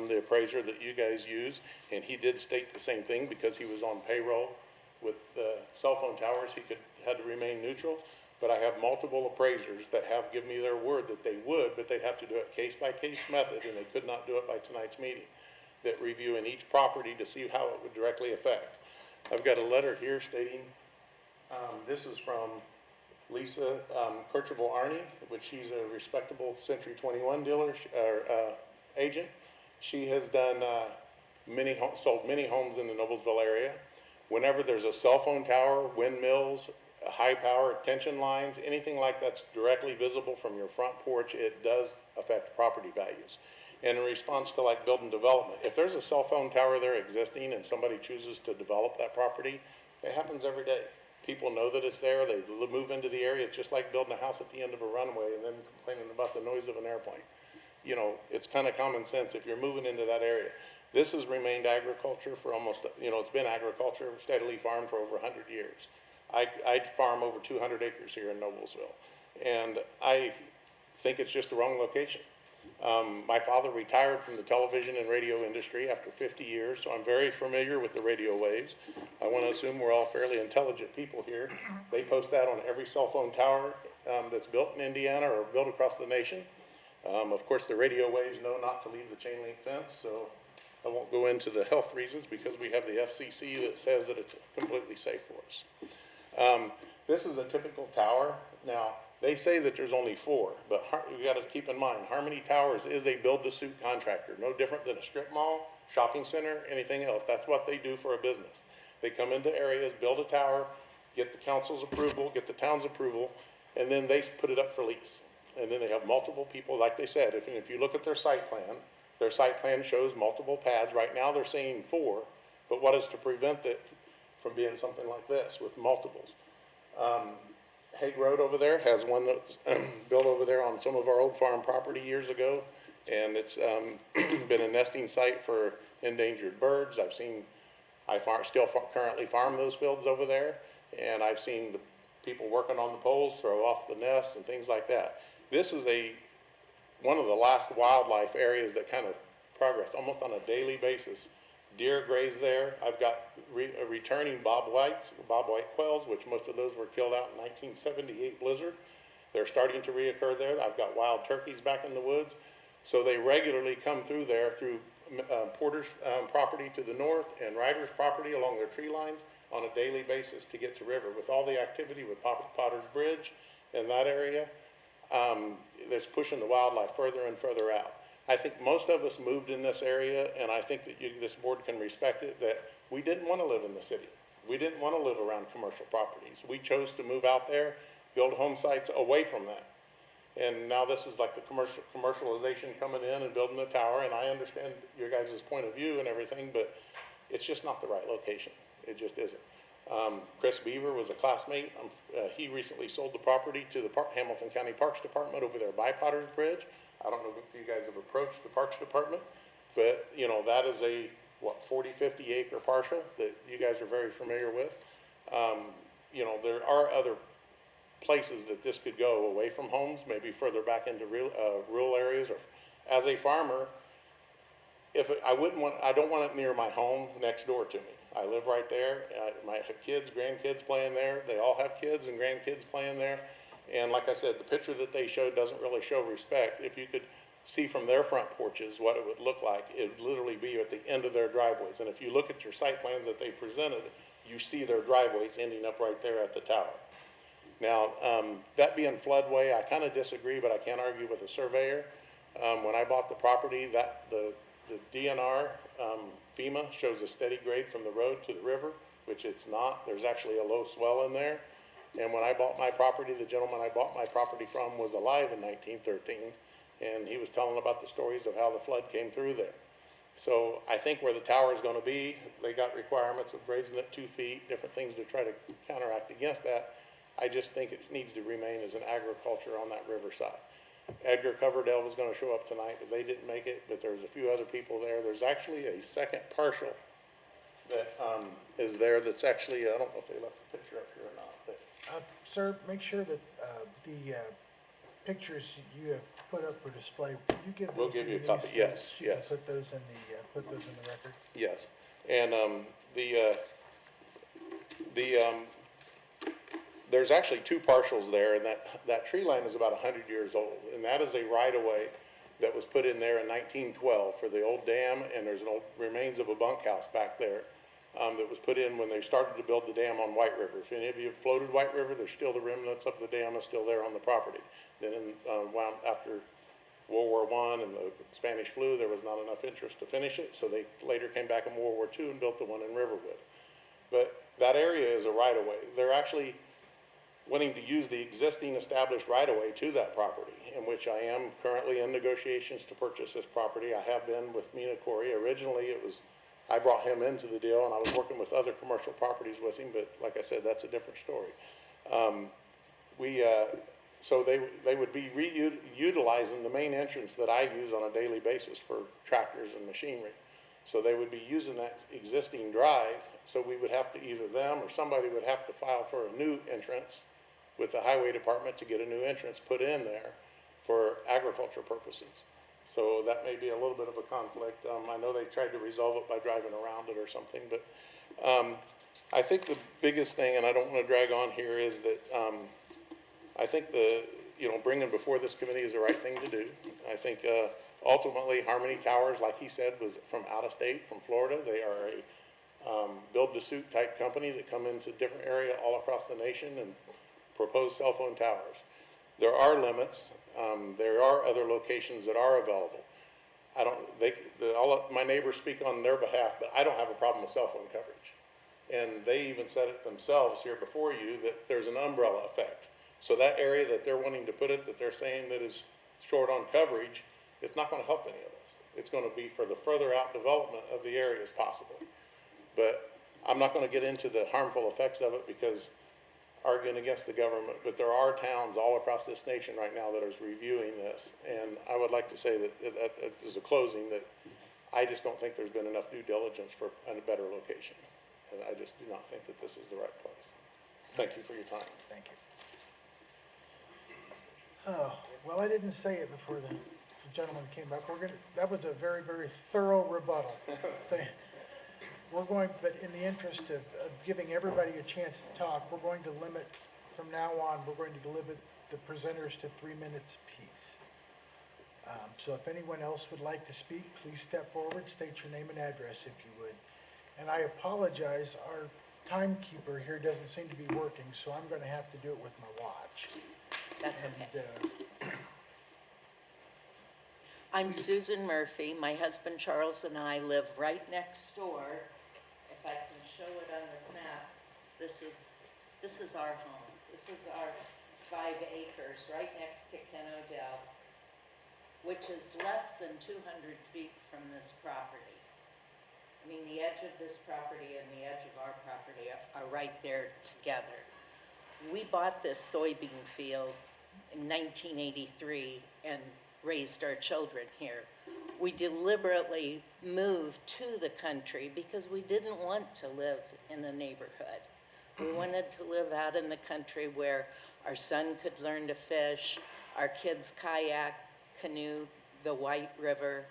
the appraiser that you guys use, and he did state the same thing because he was on payroll with cell phone towers. He had to remain neutral, but I have multiple appraisers that have given me their word that they would, but they'd have to do it case-by-case method, and they could not do it by tonight's meeting, that review in each property to see how it would directly affect. I've got a letter here stating, this is from Lisa Kirchable Arney, which she's a respectable Century 21 dealer, agent. She has done sold many homes in the Noblesville area. Whenever there's a cell phone tower, windmills, high power tension lines, anything like that's directly visible from your front porch, it does affect property values. And in response to like building development, if there's a cell phone tower there existing and somebody chooses to develop that property, it happens every day. People know that it's there, they move into the area. It's just like building a house at the end of a runway and then complaining about the noise of an airplane. You know, it's kind of common sense if you're moving into that area. This has remained agriculture for almost, it's been agriculture, steadily farmed for over 100 years. I farm over 200 acres here in Noblesville, and I think it's just the wrong location. My father retired from the television and radio industry after 50 years, so I'm very familiar with the radio waves. I want to assume we're all fairly intelligent people here. They post that on every cell phone tower that's built in Indiana or built across the nation. Of course, the radio waves know not to leave the chain link fence, so I won't go into the health reasons because we have the FCC that says that it's completely safe for us. This is a typical tower. Now, they say that there's only 4, but you got to keep in mind, Harmony Towers is a build-to-suit contractor, no different than a strip mall, shopping center, anything else. That's what they do for a business. They come into areas, build a tower, get the council's approval, get the town's approval, and then they put it up for lease. And then they have multiple people, like they said, if you look at their site plan shows multiple pads. Right now they're saying 4, but what is to prevent it from being something like this with multiples? Hague Road over there has one that's built over there on some of our old farm property years ago, and it's been a nesting site for endangered birds. I currently farm those fields over there, and I've seen the people working on the poles throw off the nests and things like that. This is one of the last wildlife areas that kind of progress almost on a daily basis. Deer graze there. I've got returning bobwhite quails, which most of those were killed out in 1978 blizzard. They're starting to reoccur there. I've got wild turkeys back in the woods. So they regularly come through there through Porter's property to the north and Ryder's property along their tree lines on a daily basis to get to river. With all the activity with Potter's Bridge in that area, that's pushing the wildlife further and further out. I think most of us moved in this area, and I think that this board can respect it, that we didn't want to live in the city. We didn't want to live around commercial properties. We chose to move out there, build home sites away from that. And now this is like the commercialization coming in and building the tower, and I understand your guys' point of view and everything, but it's just not the right location. It just isn't. Chris Beaver was a classmate. He recently sold the property to the Hamilton County Parks Department over there by Potter's Bridge. I don't know if you guys have approached the Parks Department, but that is a 40, 50 acre parcel that you guys are very familiar with. There are other places that this could go away from homes, maybe further back into rural areas. Or as a farmer, I don't want it near my home next door to me. I live right there. I have kids, grandkids playing there. They all have kids and grandkids playing there. And like I said, the picture that they showed doesn't really show respect. If you could see from their front porches what it would look like, it would literally be at the end of their driveways. And if you look at your site plans that they presented, you see their driveways ending up right there at the tower. Now, that being floodway, I kind of disagree, but I can't argue with a surveyor. When I bought the property, the DNR, FEMA shows a steady grade from the road to the river, which it's not. There's actually a low swell in there. And when I bought my property, the gentleman I bought my property from was alive in 1913, and he was telling about the stories of how the flood came through there. So I think where the tower is going to be, they got requirements of raising it 2 feet, different things to try to counteract against that. I just think it needs to remain as an agriculture on that riverside. Edgar Coverdale was going to show up tonight, but they didn't make it, but there's a few other people there. There's actually a second partial that is there that's actually, I don't know if they left the picture up here or not, but Sir, make sure that the pictures you have put up for display, will you give We'll those to give you a Denise copy. so Yes, she can yes. put those in the record? Yes, and, there's actually two parcels there, and that tree line is about 100 years old, and that is a right-of-way that was put in there in 1912 for the old dam, and there's an old remains of a bunkhouse back there, that was put in when they started to build the dam on White River. If any of you have floated White River, there's still the remnants of the dam is still there on the property. Then after World War I and the Spanish flu, there was not enough interest to finish it, so they later came back in World War II and built the one in Riverwood. But that area is a right-of-way. They're actually wanting to use the existing established right-of-way to that property, in which I am currently in negotiations to purchase this property. I have been with Mina Corey. Originally, I brought him into the deal, and I was working with other commercial properties with him, but like I said, that's a different story. So they would be utilizing the main entrance that I use on a daily basis for tractors and machinery. So they would be using that existing drive, so we would have to, either them or somebody would have to file for a new entrance with the highway department to get a new entrance put in there for agriculture purposes. So that may be a little bit of a conflict. I know they tried to resolve it by driving around it or something, but I think the biggest thing, and I don't want to drag on here, is that I think bringing before this committee is the right thing to do. I think ultimately Harmony Towers, like he said, was from out of state, from Florida. They are a build-to-suit type company that come into different area all across the nation and propose cell phone towers. There are limits. There are other locations that are available. I'll let my neighbors speak on their behalf, but I don't have a problem with cell phone coverage. And they even said it themselves here before you that there's an umbrella effect. So that area that they're wanting to put it, that they're saying that is short on coverage, it's not going to help any of us. It's going to be for the further out development of the area as possible. But I'm not going to get into the harmful effects of it because arguing against the government, but there are towns all across this nation right now that is reviewing this. And I would like to say that as a closing, that I just don't think there's been enough due diligence for a better location. And I just do not think that this is the right place. Thank you for your time. Thank you. Oh, well, I didn't say it before the gentleman came up. That was a very, very thorough rebuttal. But in the interest of giving everybody a chance to talk, we're going to limit, from now on, we're going to limit the presenters to 3 minutes apiece. So if anyone else would like to speak, please step forward, state your name and address if you would. And I apologize, our timekeeper here doesn't seem to be working, so I'm going to have to do it with my watch. That's okay. And, I'm Susan Murphy. My husband Charles and I live right next door. If I can show it on this map, this is our home. This is our 5 acres right next to Ken Odell, which is less than 200 feet from this property. I mean, the edge of this property and the edge of our property are right there together. We bought this soybean field in 1983 and raised our children here. We deliberately moved to the country because we didn't want to live in a neighborhood. We wanted to live out in the country where our son could learn to fish, our kids kayak, canoe, the White River.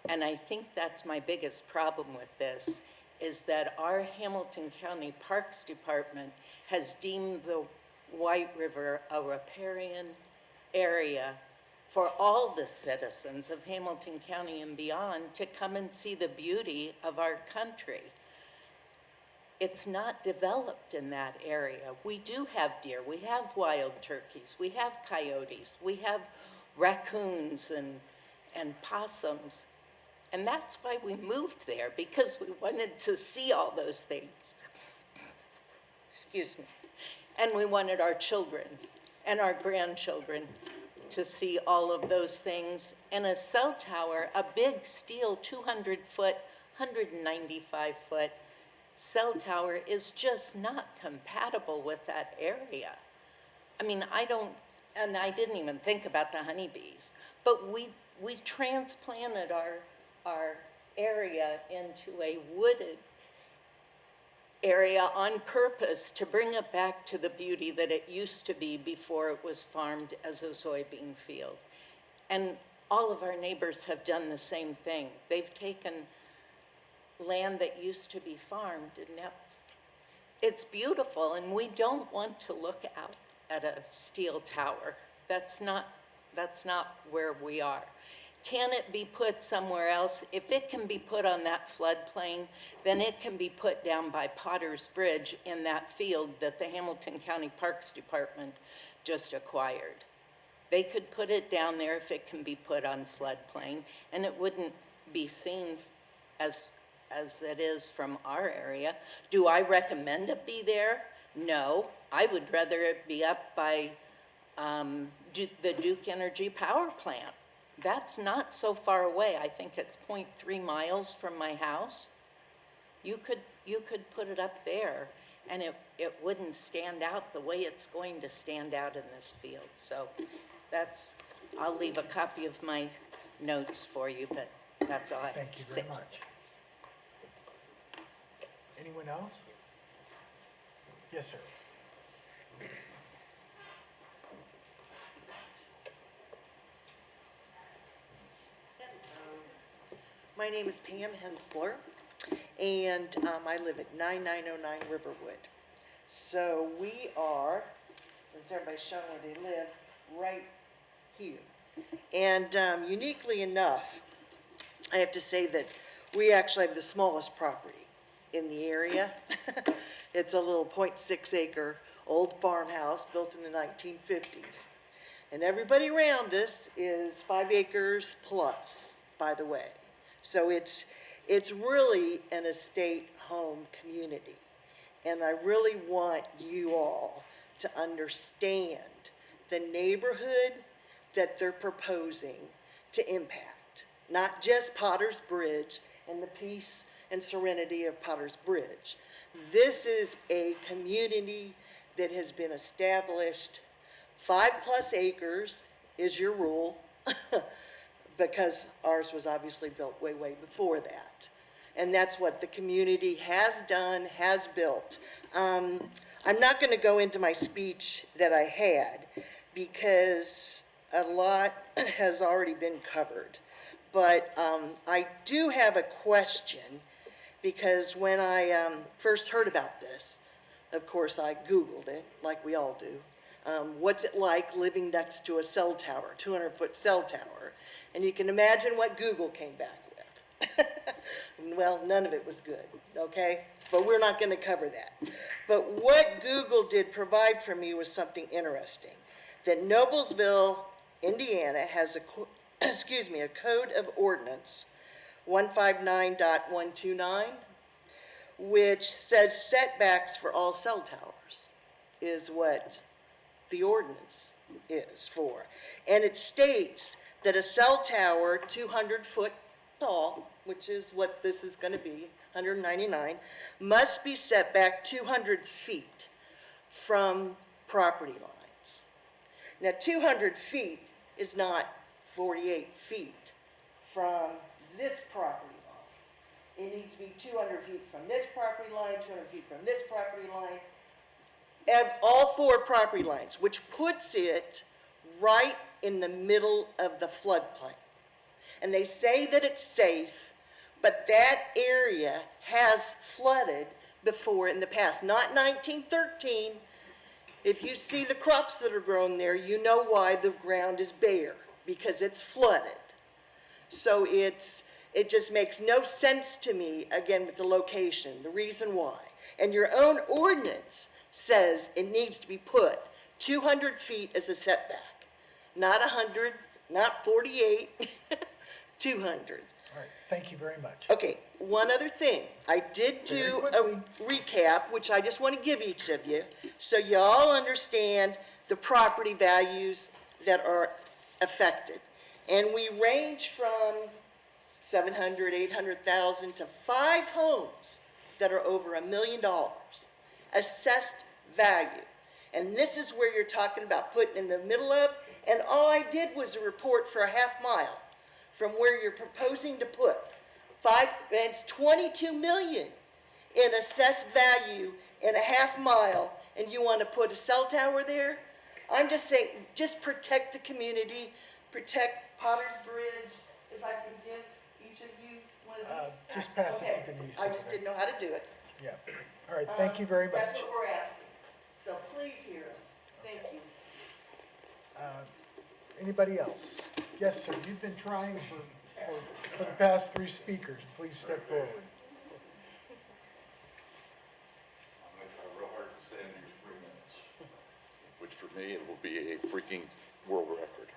And I think that's my biggest problem with this, is that our Hamilton County Parks Department has deemed the White River a riparian area for all the citizens of Hamilton County and beyond to come and see the beauty of our country. It's not developed in that area. We do have deer, we have wild turkeys, we have coyotes, we have raccoons and possums. And that's why we moved there, because we wanted to see all those things. Excuse me. And we wanted our children and our grandchildren to see all of those things. And a cell tower, a big steel 200-foot, 195-foot cell tower is just not compatible with that area. I mean, I didn't even think about the honeybees, but we transplanted our area into a wooded area on purpose to bring it back to the beauty that it used to be before it was farmed as a soybean field. And all of our neighbors have done the same thing. They've taken land that used to be farmed, and now it's beautiful, and we don't want to look out at a steel tower. That's not where we are. Can it be put somewhere else? If it can be put on that floodplain, then it can be put down by Potter's Bridge in that field that the Hamilton County Parks Department just acquired. They could put it down there if it can be put on floodplain, and it wouldn't be seen as it is from our area. Do I recommend it be there? No. I would rather it be up by the Duke Energy power plant. That's not so far away. I think it's 0.3 miles from my house. You could put it up there, and it wouldn't stand out the way it's going to stand out in this field. So I'll leave a copy of my notes for you, but that's all I have Thank to you say. very much. Anyone else? Yes, sir. My name is Pam Hensler, and I live at 9909 Riverwood. So we are, since everybody's showing where they live, right here. And uniquely enough, I have to say that we actually have the smallest property in the area. It's a little 0.6 acre old farmhouse built in the 1950s. And everybody around us is 5 acres plus, by the way. So it's really an estate home community. And I really want you all to understand the neighborhood that they're proposing to impact. Not just Potter's Bridge and the peace and serenity of Potter's Bridge. This is a community that has been established. 5+ acres is your rule. Because ours was obviously built way, way before that. And that's what the community has done, has built. I'm not going to go into my speech that I had because a lot has already been covered. But I do have a question because when I first heard about this, of course I Googled it, like we all do. What's it like living next to a cell tower, 200-foot cell tower? And you can imagine what Google came back with. Well, none of it was good, okay? But we're not going to cover that. But what Google did provide for me was something interesting. That Noblesville, Indiana has a code of ordinance, 159.129, which says setbacks for all cell towers is what the ordinance is for. And it states that a cell tower 200-foot tall, which is what this is going to be, 199, must be set back 200 feet from property lines. Now, 200 feet is not 48 feet from this property line. It needs to be 200 feet from this property line, 200 feet from this property line, all 4 property lines, which puts it right in the middle of the floodplain. And they say that it's safe, but that area has flooded before in the past. Not 1913. If you see the crops that are grown there, you know why the ground is bare, because it's flooded. So it just makes no sense to me, again, with the location, the reason why. And your own ordinance says it needs to be put 200 feet as a setback. Not 100, not 48, 200. All right, thank you very much. Okay, one other thing. I did do Very a quickly. recap, which I just want to give each of you, so you all understand the property values that are affected. And we range from 700, 800,000 to 5 homes that are over $1 million. Assessed value. And this is where you're talking about putting in the middle of, and all I did was a report for a half mile from where you're proposing to put 5, and it's 22 million in assessed value in a half mile, and you want to put a cell tower there? I'm just saying, just protect the community, protect Potter's Bridge. If I can give each of you one of these? Just pass it Okay, to Denise. I just didn't know how to do it. Yeah. All right, thank you very much. That's what we're asking. So please hear us. Thank you. Anybody else? Yes, sir, you've been trying for the past three speakers. Please step forward. I'm gonna try real hard to stay under your 3 minutes, which for me, it will be a freaking world record.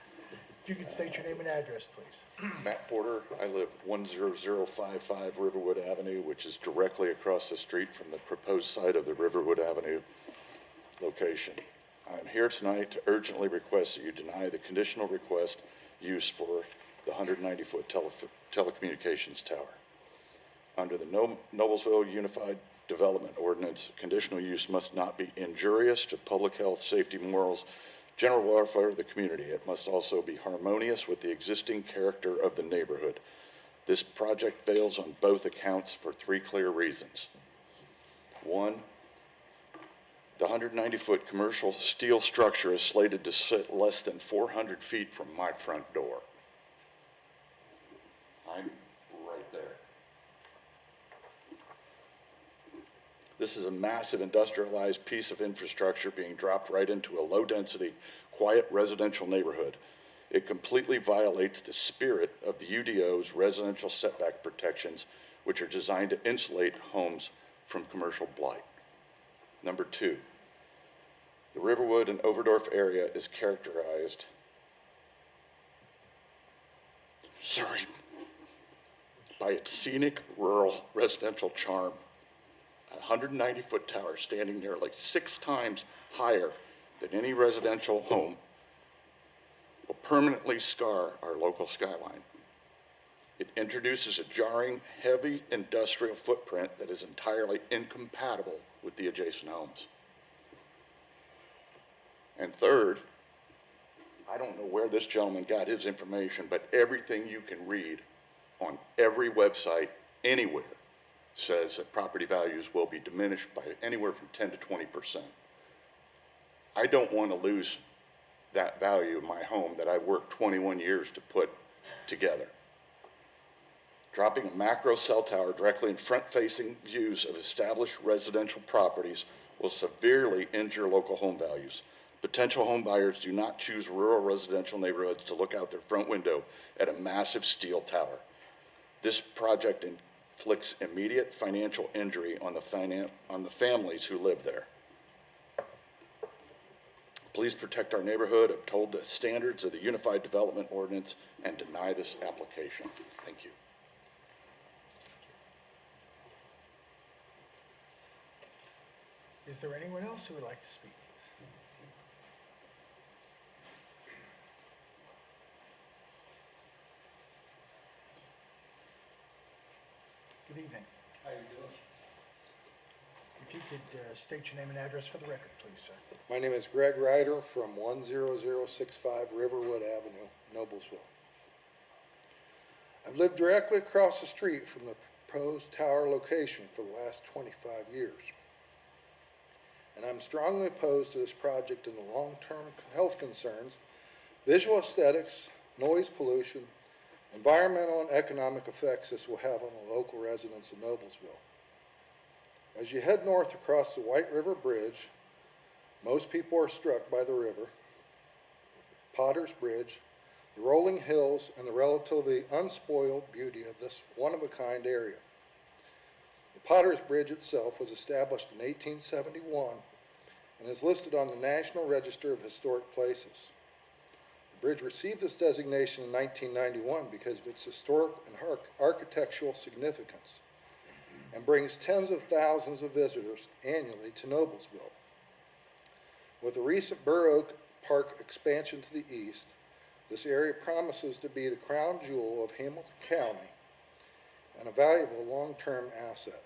If you could state your name and address, please. Matt Porter, I live 10055 Riverwood Avenue, which is directly across the street from the proposed site of the Riverwood Avenue location. I'm here tonight to urgently request that you deny the conditional request use for the 190-foot telecommunications tower. Under the Noblesville Unified Development Ordinance, conditional use must not be injurious to public health, safety, morals, general welfare of the community. It must also be harmonious with the existing character of the neighborhood. This project fails on both accounts for 3 clear reasons. 1, the 190-foot commercial steel structure is slated to sit less than 400 feet from my front door. I'm right there. This is a massive industrialized piece of infrastructure being dropped right into a low-density, quiet residential neighborhood. It completely violates the spirit of the UDO's residential setback protections, which are designed to insulate homes from commercial blight. Number 2, the Riverwood and Overdorf area is characterized, by its scenic, rural, residential charm. A 190-foot tower standing nearly 6 times higher than any residential home will permanently scar our local skyline. It introduces a jarring, heavy industrial footprint that is entirely incompatible with the adjacent homes. And third, I don't know where this gentleman got his information, but everything you can read on every website anywhere says that property values will be diminished by anywhere from 10 to 20%. I don't want to lose that value of my home that I worked 21 years to put together. Dropping a macro cell tower directly in front-facing views of established residential properties will severely injure local home values. Potential home buyers do not choose rural residential neighborhoods to look out their front window at a massive steel tower. This project inflicts immediate financial injury on the families who live there. Please protect our neighborhood, uphold the standards of the Unified Development Ordinance, and deny this application. Thank you. Is there anyone else who would like to speak? Good evening. How you doing? If you could state your name and address for the record, please, sir. My name is Greg Ryder from 10065 Riverwood Avenue, Noblesville. I've lived directly across the street from the proposed tower location for the last 25 years. And I'm strongly opposed to this project in the long-term health concerns, visual aesthetics, noise pollution, environmental and economic effects this will have on the local residents of Noblesville. As you head north across the White River Bridge, most people are struck by the river, Potter's Bridge, the rolling hills, and the relatively unspoiled beauty of this one-of-a-kind area. The Potter's Bridge itself was established in 1871 and is listed on the National Register of Historic Places. The bridge received this designation in 1991 because of its historic and architectural significance and brings tens of thousands of visitors annually to Noblesville. With the recent Burr Oak Park expansion to the east, this area promises to be the crown jewel of Hamilton County and a valuable long-term asset.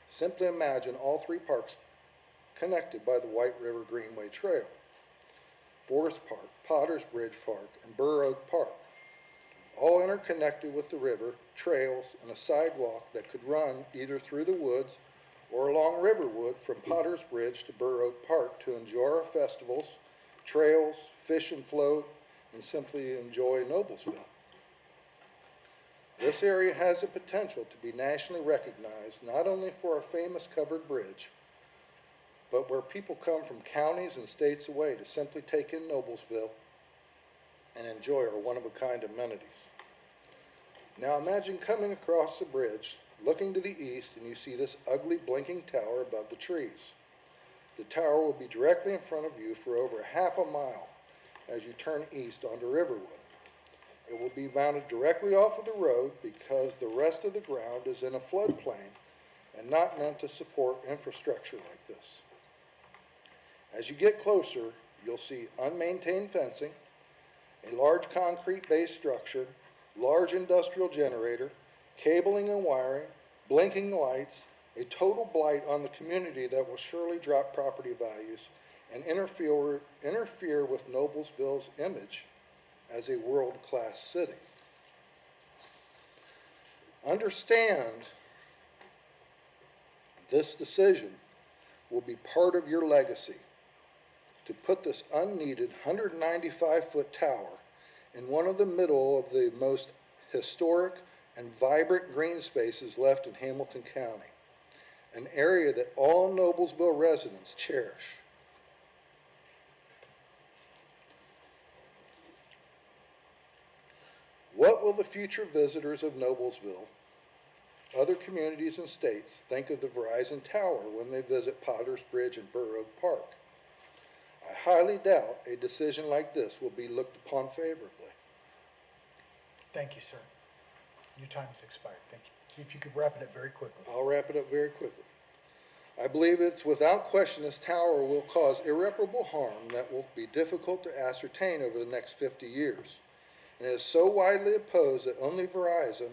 Simply imagine all 3 parks connected by the White River Greenway Trail: Forest Park, Potter's Bridge Park, and Burr Oak Park. all interconnected with the river, trails, and a sidewalk that could run either through the woods or along Riverwood from Potter's Bridge to Burr Oak Park to enjoy our festivals, trails, fish and float, and simply enjoy Noblesville. This area has the potential to be nationally recognized not only for our famous covered bridge, but where people come from counties and states away to simply take in Noblesville and enjoy our one-of-a-kind amenities. Now imagine coming across the bridge, looking to the east, and you see this ugly blinking tower above the trees. The tower will be directly in front of you for over half a mile as you turn east onto Riverwood. It will be mounted directly off of the road because the rest of the ground is in a floodplain and not meant to support infrastructure like this. As you get closer, you'll see unmaintained fencing, a large concrete-based structure, large industrial generator, cabling and wiring, blinking lights, a total blight on the community that will surely drop property values and interfere with Noblesville's image as a world-class city. Understand, this decision will be part of your legacy to put this unneeded 195-foot tower in one of the middle of the most historic and vibrant green spaces left in Hamilton County, an area that all Noblesville residents cherish. What will the future visitors of Noblesville, other communities and states, think of the Verizon Tower when they visit Potter's Bridge and Burr Oak Park? I highly doubt a decision like this will be looked upon favorably. Thank you, sir. Your time has expired. Thank you. If you could wrap it up very quickly. I'll wrap it up very quickly. I believe it's without question this tower will cause irreparable harm that will be difficult to ascertain over the next 50 years. And it is so widely opposed that only Verizon,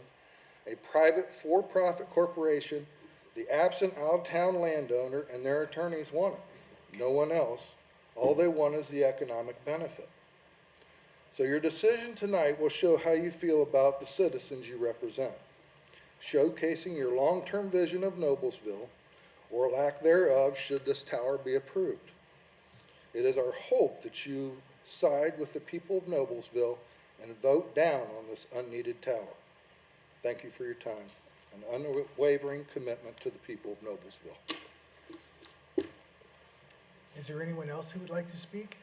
a private for-profit corporation, the absent out-of-town landowner, and their attorneys want it. No one else. All they want is the economic benefit. So your decision tonight will show how you feel about the citizens you represent, showcasing your long-term vision of Noblesville, or lack thereof should this tower be approved. It is our hope that you side with the people of Noblesville and vote down on this unneeded tower. Thank you for your time and unwavering commitment to the people of Noblesville. Is there anyone else who would like to speak?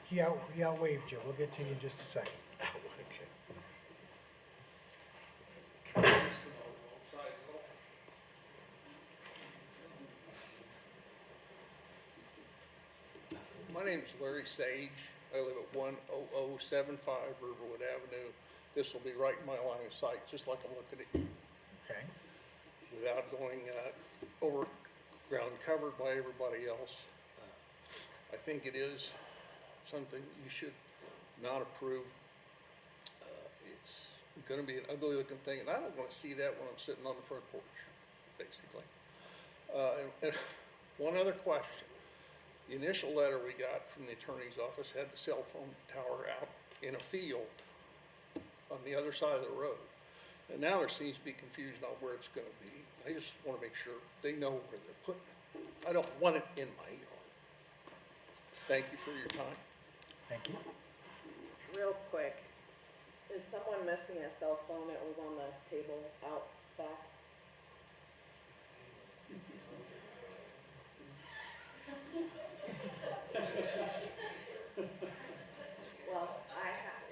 He outwaved you. We'll get to you in just a second. My name is Larry Sage. I live at 10075 Riverwood Avenue. This will be right in my line of sight, just like I'm looking at you, Okay. without going over ground covered by everybody else. I think it is something you should not approve. It's going to be an ugly looking thing, and I don't want to see that when I'm sitting on the front porch, basically. And one other question. The initial letter we got from the attorney's office had the cell phone tower out in a field on the other side of the road. And now there seems to be confusion on where it's going to be. I just want to make sure they know where they're putting it. I don't want it in my yard. Thank you for your time. Thank you. Real quick, is someone missing a cell phone? It was on the table out back. Well,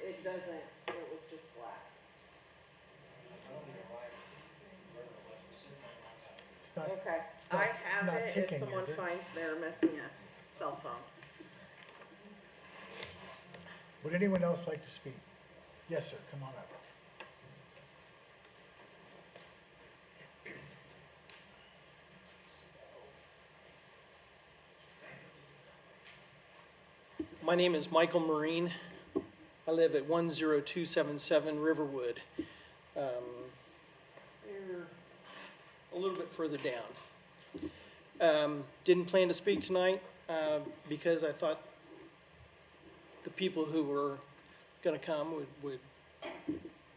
it doesn't, it was just black. It's not, Okay, it's not, I have not it ticking, if someone is it? finds they're missing a cell phone. Would anyone else like to speak? Yes, sir. Come on up. My name is Michael Marine. I live at 10277 Riverwood. We're a little bit further down. Didn't plan to speak tonight because I thought the people who were gonna come would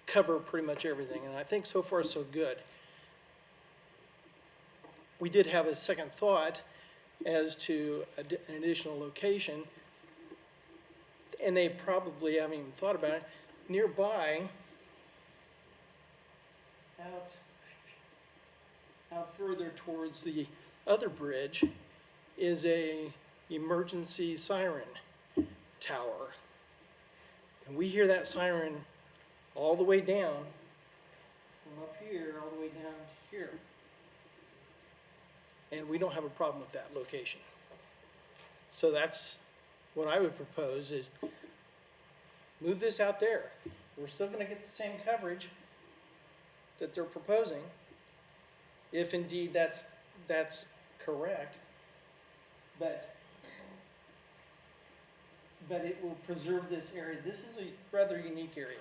cover pretty much everything, and I think so far so good. We did have a second thought as to an additional location, and they probably haven't even thought about it. Nearby, out further towards the other bridge is a emergency siren tower. And we hear that siren all the way down, from up here, all the way down to here. And we don't have a problem with that location. So that's what I would propose is move this out there. We're still gonna get the same coverage that they're proposing, if indeed that's correct. But it will preserve this area. This is a rather unique area.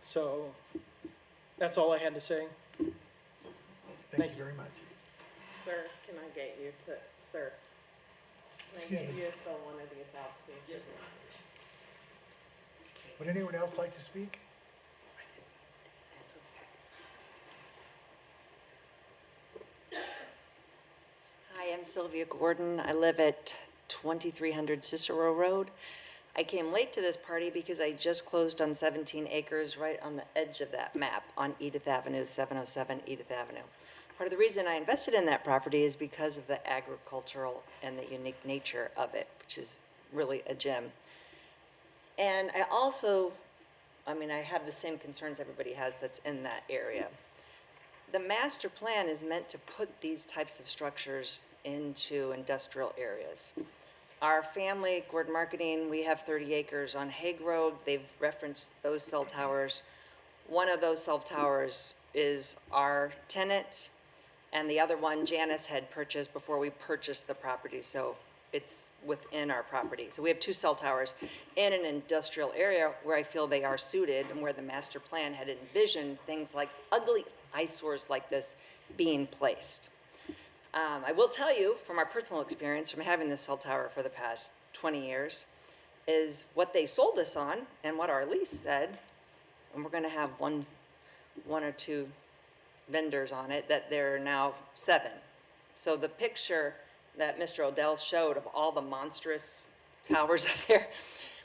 So that's all I had to say. Thank you very much. Sir, can I get you to, sir? Can I Excuse get me. you to fill one of these out, please? Yes, ma'am. Would anyone else like to speak? Hi, I'm Sylvia Gordon. I live at 2300 Cicero Road. I came late to this party because I just closed on 17 acres right on the edge of that map on Edith Avenue, 707 Edith Avenue. Part of the reason I invested in that property is because of the agricultural and the unique nature of it, which is really a gem. And I also, I have the same concerns everybody has that's in that area. The master plan is meant to put these types of structures into industrial areas. Our family, Gordon Marketing, we have 30 acres on Hague Road. They've referenced those cell towers. One of those cell towers is our tenant, and the other one Janice had purchased before we purchased the property, so it's within our property. So we have 2 cell towers in an industrial area where I feel they are suited and where the master plan had envisioned things like ugly eyesores like this being placed. I will tell you from our personal experience from having this cell tower for the past 20 years is what they sold us on and what our lease said, and we're gonna have one or two vendors on it, that there are now 7. So the picture that Mr. Odell showed of all the monstrous towers up there,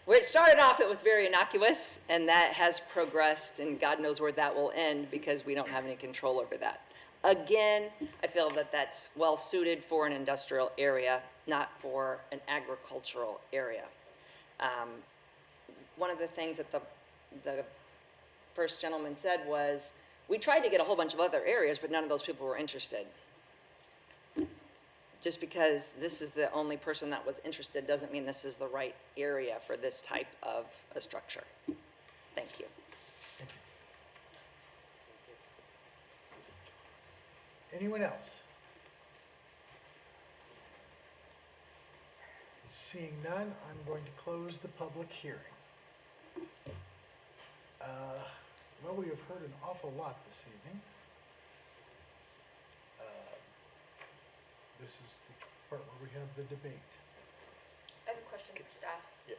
where it started off, it was very innocuous, and that has progressed, and God knows where that will end because we don't have any control over that. Again, I feel that that's well suited for an industrial area, not for an agricultural area. One of the things that the first gentleman said was, we tried to get a whole bunch of other areas, but none of those people were interested. Just because this is the only person that was interested doesn't mean this is the right area for this type of a structure. Thank you. Anyone else? Seeing none, I'm going to close the public hearing. Well, we have heard an awful lot this evening. This is the part where we have the debate. I have a question for staff. Yeah.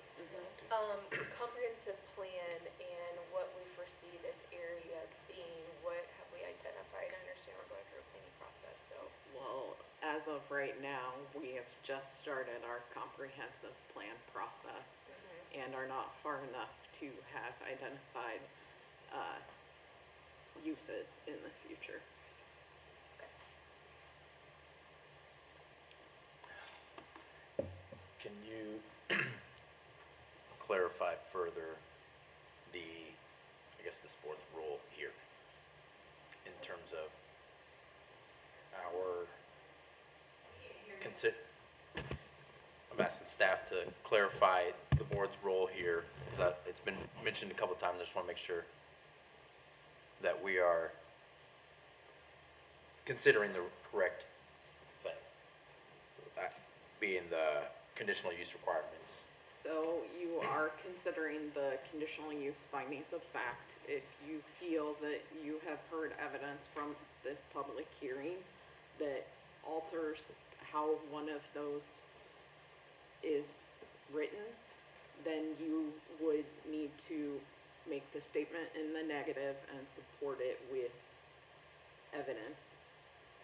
Comprehensive plan and what we foresee this area being, what have we identified? I understand we're going through a planning process, so. Well, as of right now, we have just started our comprehensive plan process and are not far enough to have identified uses in the future. Can you clarify further I guess this board's role here in terms of our I'm asking staff to clarify the board's role here, because it's been mentioned a couple of times. I just want to make sure that we are considering the correct thing, that being the conditional use requirements. So you are considering the conditional use findings of fact. If you feel that you have heard evidence from this public hearing that alters how one of those is written, then you would need to make the statement in the negative and support it with evidence,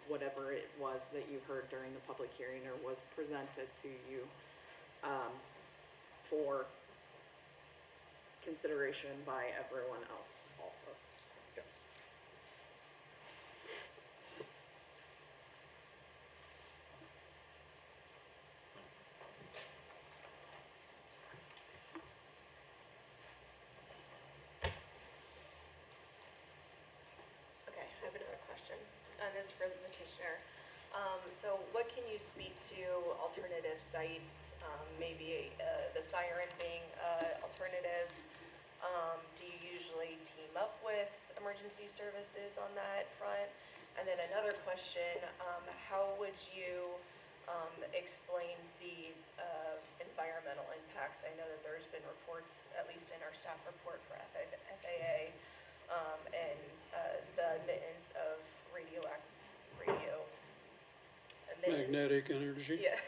whatever it was that you heard during the public hearing or was presented to you, for consideration by everyone else also. Okay, I have another question. This is for the petitioner. So what can you speak to alternative sites, maybe the siren being alternative? Do you usually team up with emergency services on that front? And then another question, how would you explain the environmental impacts? I know that there's been reports, at least in our staff report for FAA, and the emittance of radio emittance. Magnetic energy. Yeah.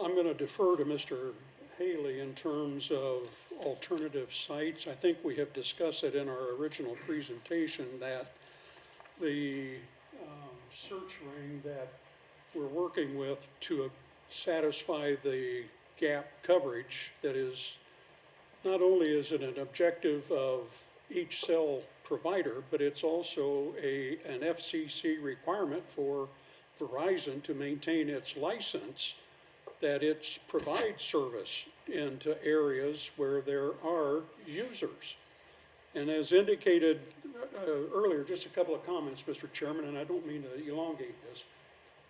I'm going to defer to Mr. Haley in terms of alternative sites. I think we have discussed it in our original presentation that the search ring that we're working with to satisfy the gap coverage, that is, not only is it an objective of each cell provider, but it's also an FCC requirement for Verizon to maintain its license, that it provides service into areas where there are users. And as indicated earlier, just a couple of comments, Mr. Chairman, and I don't mean to elongate this.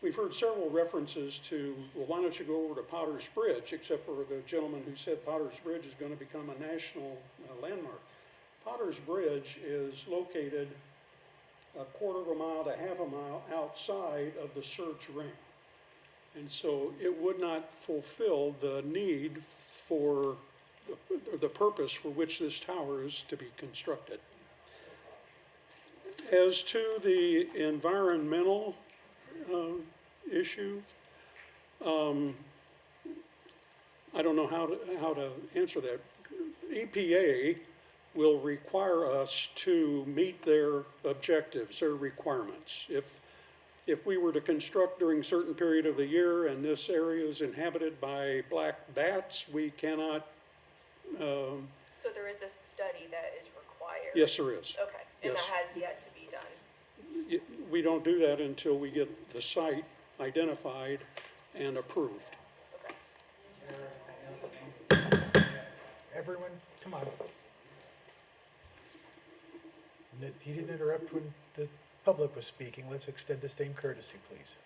We've heard several references to, well, why don't you go over to Potter's Bridge, except for the gentleman who said Potter's Bridge is going to become a national landmark. Potter's Bridge is located a quarter of a mile to half a mile outside of the search ring. And so it would not fulfill the need for the purpose for which this tower is to be constructed. As to the environmental issue, I don't know how to answer that. EPA will require us to meet their objectives, their requirements. If we were to construct during a certain period of the year and this area is inhabited by black bats, we cannot. So there is a study that is required? Yes, there is. Okay, and Yes. that has yet to be done? We don't do that until we get the site identified and approved. Okay. Everyone, come on. He didn't interrupt when the public was speaking. Let's extend the same courtesy, please.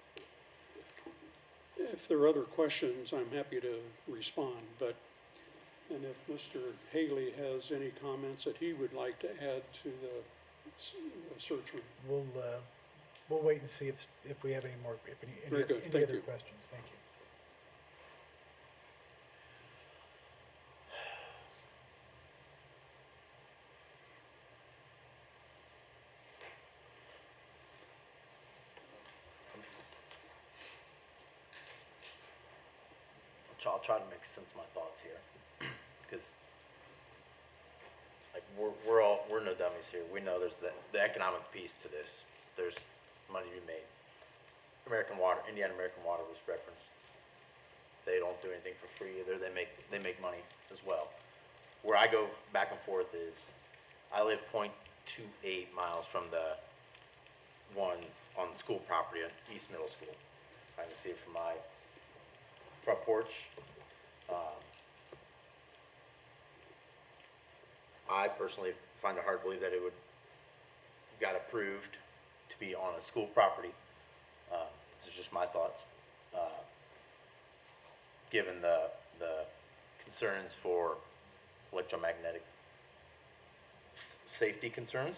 If there are other questions, I'm happy to respond, and if Mr. Haley has any comments that he would like to add to the search room. We'll wait and see if we have any more, Very good. any Thank other you. questions. Thank you. I'll try to make sense of my thoughts here, because like we're no dummies here. We know there's the economic piece to this. There's money to be made. Indiana American Water was referenced. They don't do anything for free either. They make money as well. Where I go back and forth is, I live 0.28 miles from the one on the school property at East Middle School. I can see it from my front porch. I personally find it hard to believe that it got approved to be on a school property. This is just my thoughts. Given the concerns for electromagnetic safety concerns,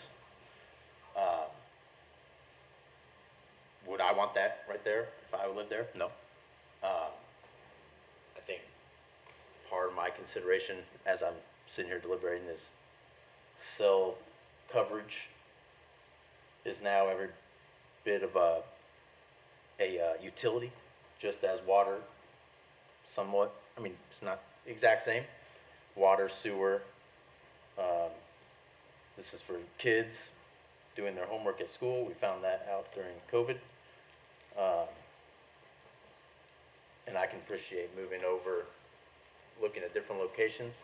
would I want that right there if I lived there? No. I think part of my consideration as I'm sitting here deliberating is cell coverage is now every bit of a utility, just as water somewhat, I mean, it's not exact same. Water, sewer. This is for kids doing their homework at school. We found that out during COVID. And I can appreciate moving over, looking at different locations.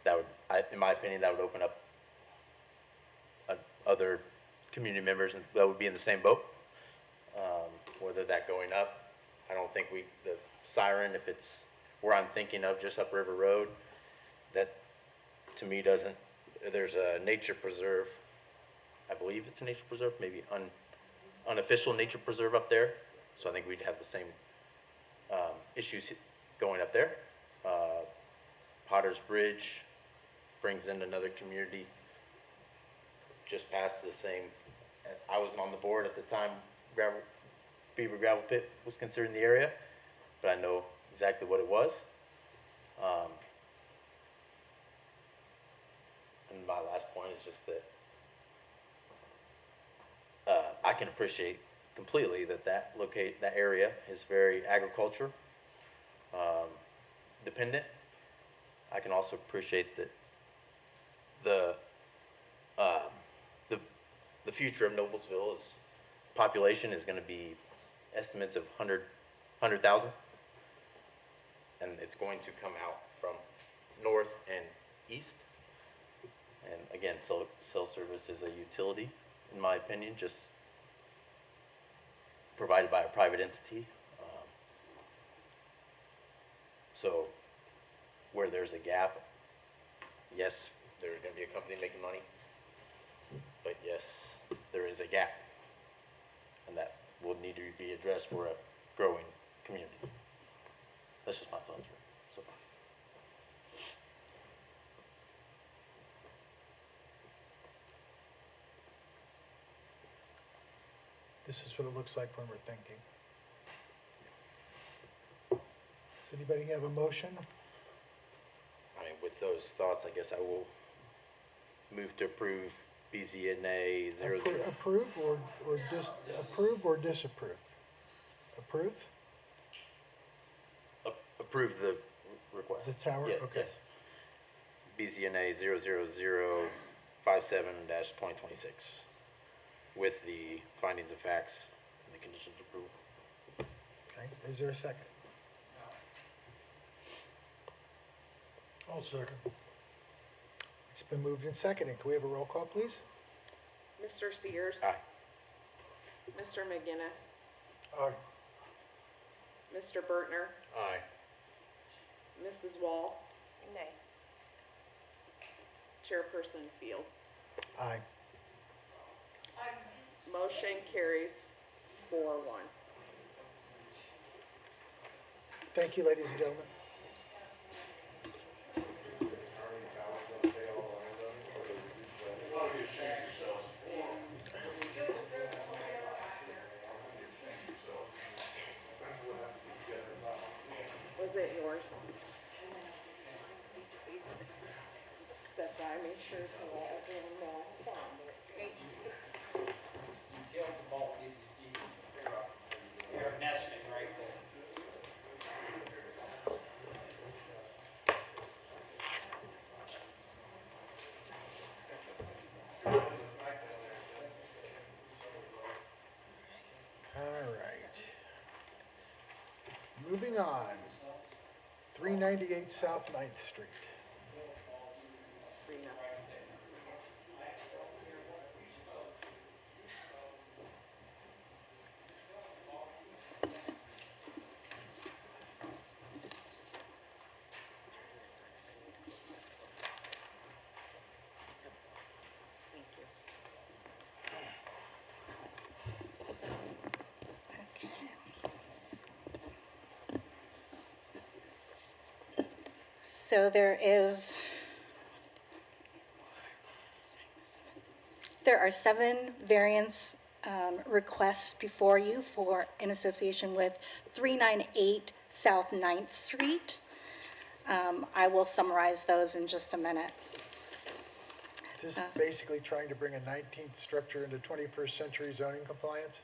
That would, in my opinion, that would open up other community members that would be in the same boat. Whether that going up, I don't think the siren, if it's where I'm thinking of, just up River Road, that to me doesn't, there's a nature preserve, I believe it's a nature preserve, maybe unofficial nature preserve up there. So I think we'd have the same issues going up there. Potter's Bridge brings in another community just past the same. I wasn't on the board at the time Beaver Gravel Pit was considered in the area, but I know exactly what it was. And my last point is just that I can appreciate completely that area is very agriculture dependent. I can also appreciate that the future of Noblesville population is going to be estimates of 100,000, and it's going to come out from north and east. And again, cell service is a utility, in my opinion, just provided by a private entity. So where there's a gap, yes, there's going to be a company making money, but yes, there is a gap, and that will need to be addressed for a growing community. That's just my thoughts so far. This is what it looks like when we're thinking. Does anybody have a motion? I mean, with those thoughts, I guess I will move to approve BZNA 00. Approve or disapprove? Approve? Approve the request. The tower? Yeah, Okay. yes. BZNA 00057-2026 with the findings of facts and the conditions of approval. Okay, is there a second? I'll second. It's been moved and seconded. Can we have a roll call, please? Mr. Sears? Aye. Mr. McGinnis? Aye. Mr. Bertner? Aye. Mrs. Wall? Nay. Chairperson Field? Aye. Motion carries 4-1. Thank you, ladies and gentlemen. Was it yours? That's why I made sure to let everyone know I found it. You're nesting right there. All right. Moving on. 398 South 9th Street. 3-0. Thank you. So there are 7 variance requests before you in association with 398 South 9th Street. I will summarize those in just a minute. Is this basically trying to bring a 19th structure into 21st century zoning compliance?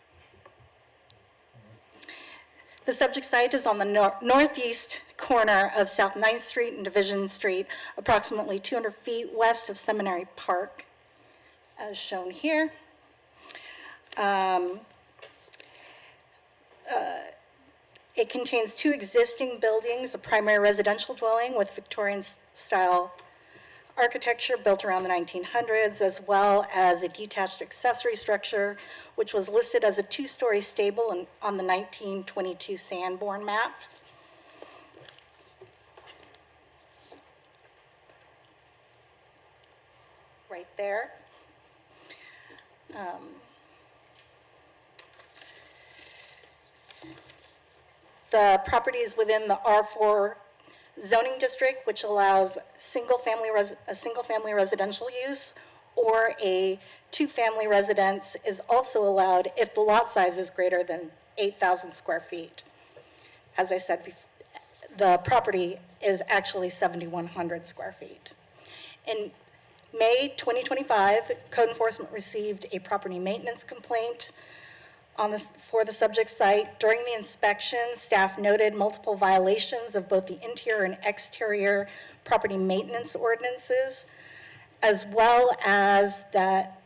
The subject site is on the northeast corner of South 9th Street and Division Street, approximately 200 feet west of Seminary Park, as shown here. It contains 2 existing buildings, a primary residential dwelling with Victorian-style architecture built around the 1900s, as well as a detached accessory structure, which was listed as a 2-story stable on the 1922 Sanborn map. Right there. The property is within the R4 zoning district, which allows a single-family residential use, or a 2-family residence is also allowed if the lot size is greater than 8,000 square feet. As I said, the property is actually 7,100 square feet. In May 2025, code enforcement received a property maintenance complaint for the subject site. During the inspection, staff noted multiple violations of both the interior and exterior property maintenance ordinances, as well as that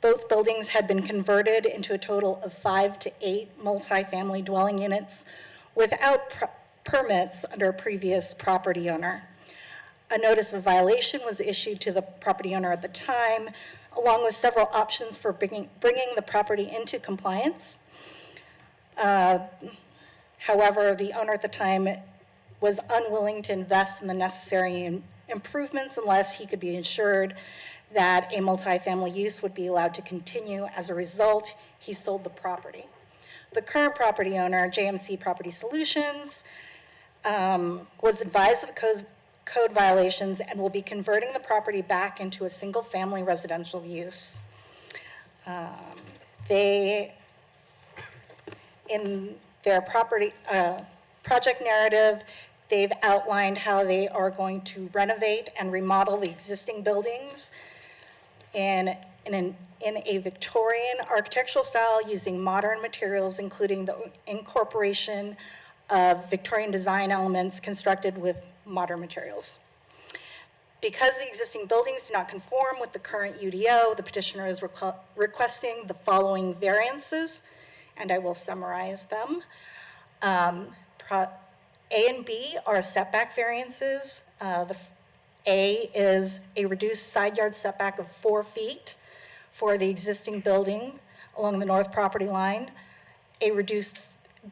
both buildings had been converted into a total of 5 to 8 multifamily dwelling units without permits under a previous property owner. A notice of violation was issued to the property owner at the time, along with several options for bringing the property into compliance. However, the owner at the time was unwilling to invest in the necessary improvements unless he could be assured that a multifamily use would be allowed to continue. As a result, he sold the property. The current property owner, JMC Property Solutions, was advised of the code violations and will be converting the property back into a single-family residential use. In their project narrative, they've outlined how they are going to renovate and remodel the existing buildings in a Victorian architectural style using modern materials, including the incorporation of Victorian design elements constructed with modern materials. Because the existing buildings do not conform with the current UDO, the petitioner is requesting the following variances, and I will summarize them. A and B are setback variances. The A is a reduced side yard setback of 4 feet for the existing building along the north property line.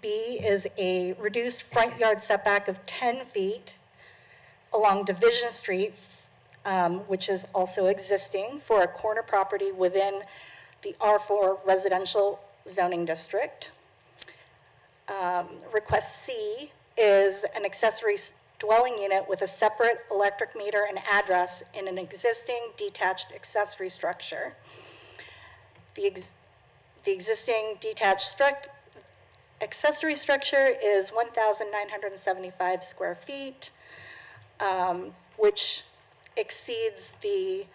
B is a reduced front yard setback of 10 feet along Division Street, which is also existing for a corner property within the R4 residential zoning district. Request C is an accessory dwelling unit with a separate electric meter and address in an existing detached accessory structure. The existing detached accessory structure is 1,975 square feet, which exceeds the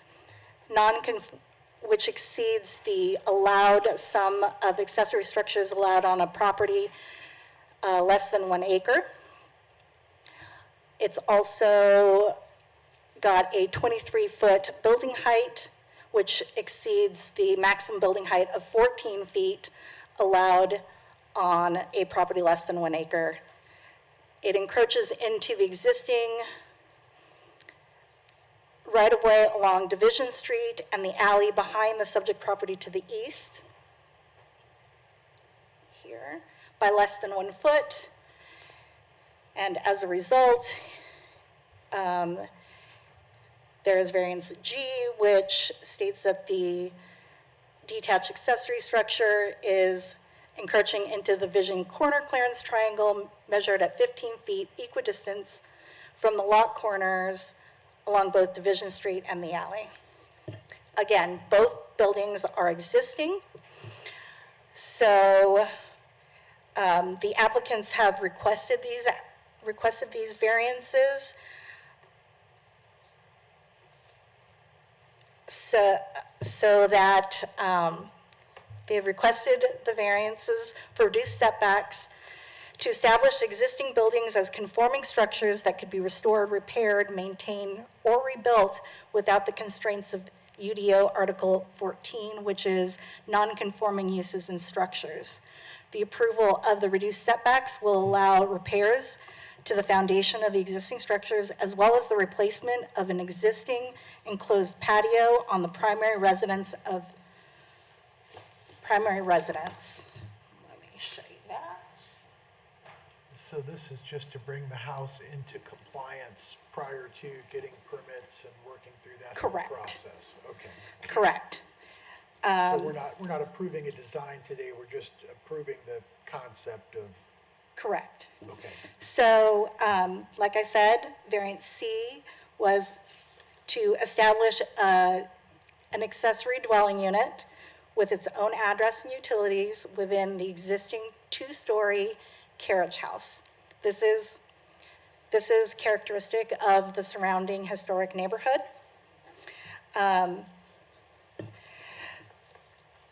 allowed sum of accessory structures allowed on a property less than 1 acre. It's also got a 23-foot building height, which exceeds the maximum building height of 14 feet allowed on a property less than 1 acre. It encroaches into the existing right-of-way along Division Street and the alley behind the subject property to the east, here, by less than 1 foot. And as a result, there is variance G, which states that the detached accessory structure is encroaching into the vision corner clearance triangle measured at 15 feet equidistant from the lot corners along both Division Street and the alley. Again, both buildings are existing. So the applicants have requested these variances. So that they have requested the variances for reduced setbacks to establish existing buildings as conforming structures that could be restored, repaired, maintained, or rebuilt without the constraints of UDO Article 14, which is non-conforming uses and structures. The approval of the reduced setbacks will allow repairs to the foundation of the existing structures, as well as the replacement of an existing enclosed patio on the primary residence. Let me show you that. So this is just to bring the house into compliance prior to getting permits and working through that whole Correct. process? Okay. Correct. So we're not approving a design today, we're just approving the concept of, Correct. okay. So, like I said, variance C was to establish an accessory dwelling unit with its own address and utilities within the existing two-story carriage house. This is characteristic of the surrounding historic neighborhood.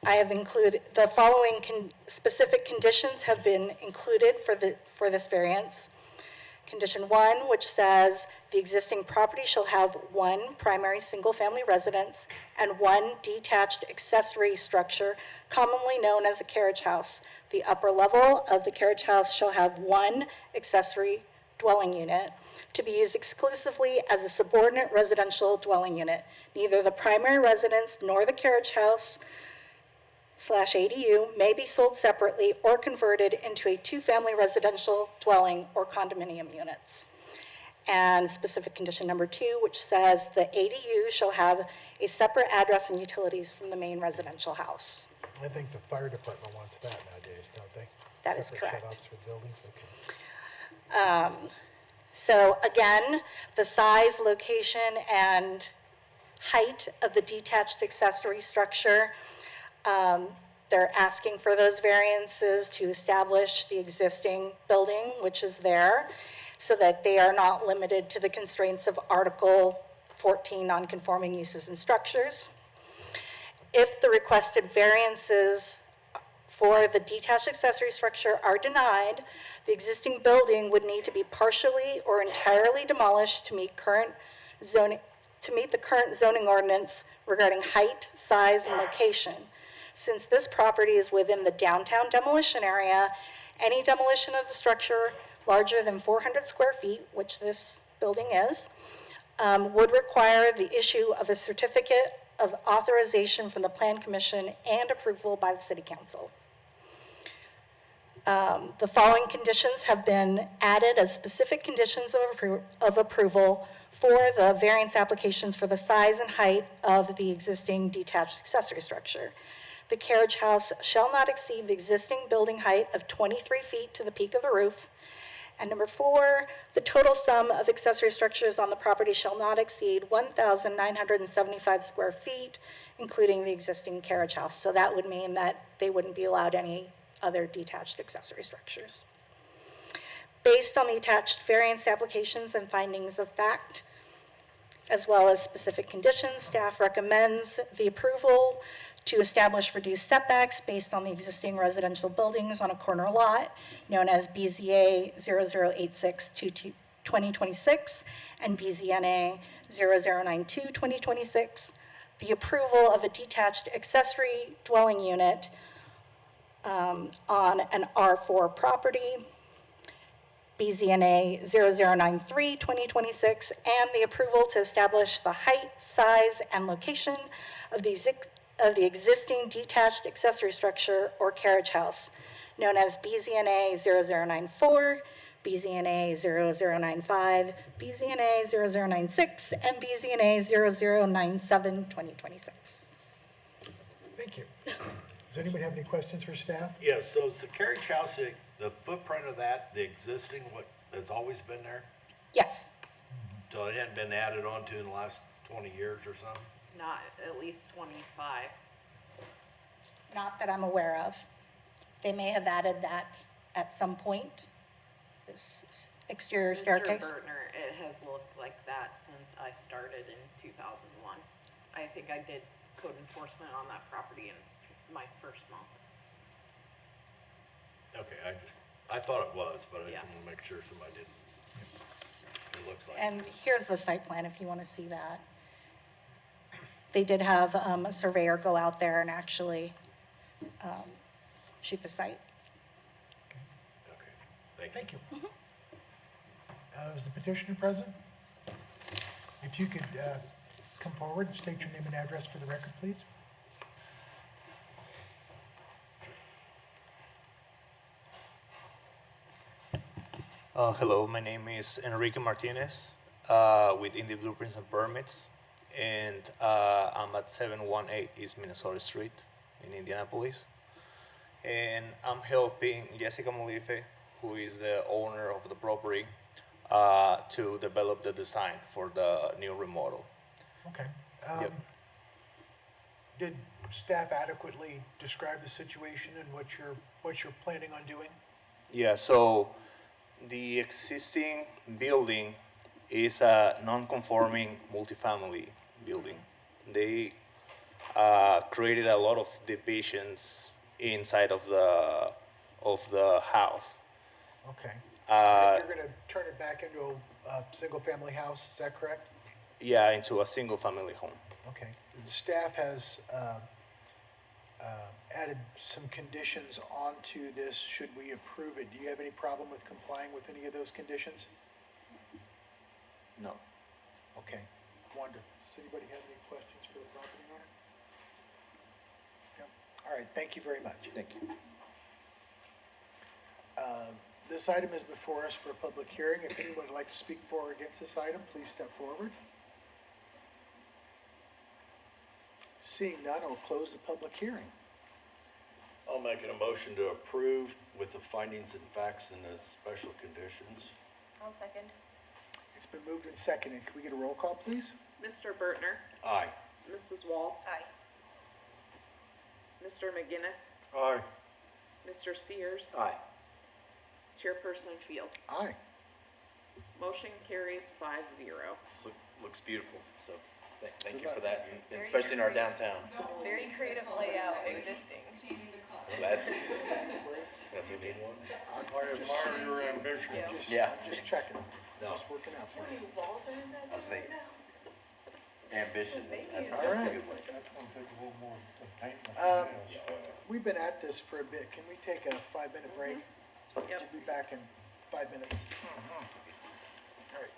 I have included, the following specific conditions have been included for this variance. Condition 1, which says the existing property shall have one primary single-family residence and one detached accessory structure commonly known as a carriage house. The upper level of the carriage house shall have one accessory dwelling unit to be used exclusively as a subordinate residential dwelling unit. Neither the primary residence nor the carriage house / ADU may be sold separately or converted into a two-family residential dwelling or condominium units. And specific condition number 2, which says the ADU shall have a separate address and utilities from the main residential house. I think the fire department wants that nowadays, don't they? That is Separate correct. shut-offs for buildings, okay. So again, the size, location, and height of the detached accessory structure, they're asking for those variances to establish the existing building, which is there, so that they are not limited to the constraints of Article 14, non-conforming uses and structures. If the requested variances for the detached accessory structure are denied, the existing building would need to be partially or entirely demolished to meet the current zoning ordinance regarding height, size, and location. Since this property is within the downtown demolition area, any demolition of the structure larger than 400 square feet, which this building is, would require the issue of a certificate of authorization from the Plan Commission and approval by the City Council. The following conditions have been added as specific conditions of approval for the variance applications for the size and height of the existing detached accessory structure. The carriage house shall not exceed the existing building height of 23 feet to the peak of the roof. And number 4, the total sum of accessory structures on the property shall not exceed 1,975 square feet, including the existing carriage house. So that would mean that they wouldn't be allowed any other detached accessory structures. Based on the attached variance applications and findings of fact, as well as specific conditions, staff recommends the approval to establish reduced setbacks based on the existing residential buildings on a corner lot known as BZA 0086-2026 and BZNA 0092-2026. The approval of a detached accessory dwelling unit on an R4 property, BZNA 0093-2026, and the approval to establish the height, size, and location of the existing detached accessory structure or carriage house, known as BZNA 0094, BZNA 0095, BZNA 0096, and BZNA 0097-2026. Thank you. Does anybody have any questions for staff? Yeah, so is the carriage house, the footprint of that, the existing, what has always been there? Yes. So it hadn't been added on to in the last 20 years or something? Not at least 25. Not that I'm aware of. They may have added that at some point, this exterior staircase. Mr. Bertner, it has looked like that since I started in 2001. I think I did code enforcement on that property in my first month. Okay, I thought it was, but I Yeah. just want to make sure somebody didn't. It looks like. And here's the site plan if you want to see that. They did have a surveyor go out there and actually shoot the site. Okay, thank you. Thank you. Is the petitioner present? If you could come forward and state your name and address for the record, please. Hello, my name is Enrique Martinez with Indie Blueprints and Permits, and I'm at 718 East Minnesota Street in Indianapolis. And I'm helping Jessica Molife, who is the owner of the property, to develop the design for the new remodel. Okay. Yep. Did staff adequately describe the situation and what you're planning on doing? Yeah, so the existing building is a non-conforming multifamily building. They created a lot of divisions inside of the house. Okay. You're gonna turn it back into a single-family house, is that correct? Yeah, into a single-family home. Okay. The staff has added some conditions onto this, should we approve it. Do you have any problem with complying with any of those conditions? No. Okay, wonderful. Does anybody have any questions for the property owner? No? All right, thank you very much. Thank you. This item is before us for a public hearing. If anyone would like to speak for or against this item, please step forward. Seeing none, I'll close the public hearing. I'll make a motion to approve with the findings and facts and the special conditions. I'll second. It's been moved and seconded. Can we get a roll call, please? Mr. Bertner, Aye. Mrs. Wall, Aye. Mr. McGinnis, Aye. Mr. Sears, Aye. Chairperson Field. Aye. Motion carries 5-0. Looks beautiful, so thank Good you for luck. that, and especially in our downtown. Very creative layout existing. That's you need one? I admire your ambition. Yeah. Just checking. No. Just working out for you. New walls are in that I'll say right now. ambition. That's All right. a good one. That's gonna take a little more to paint We've been at this for a bit. Can we take a 5-minute break? Yep. We'll be back in 5 minutes. All right.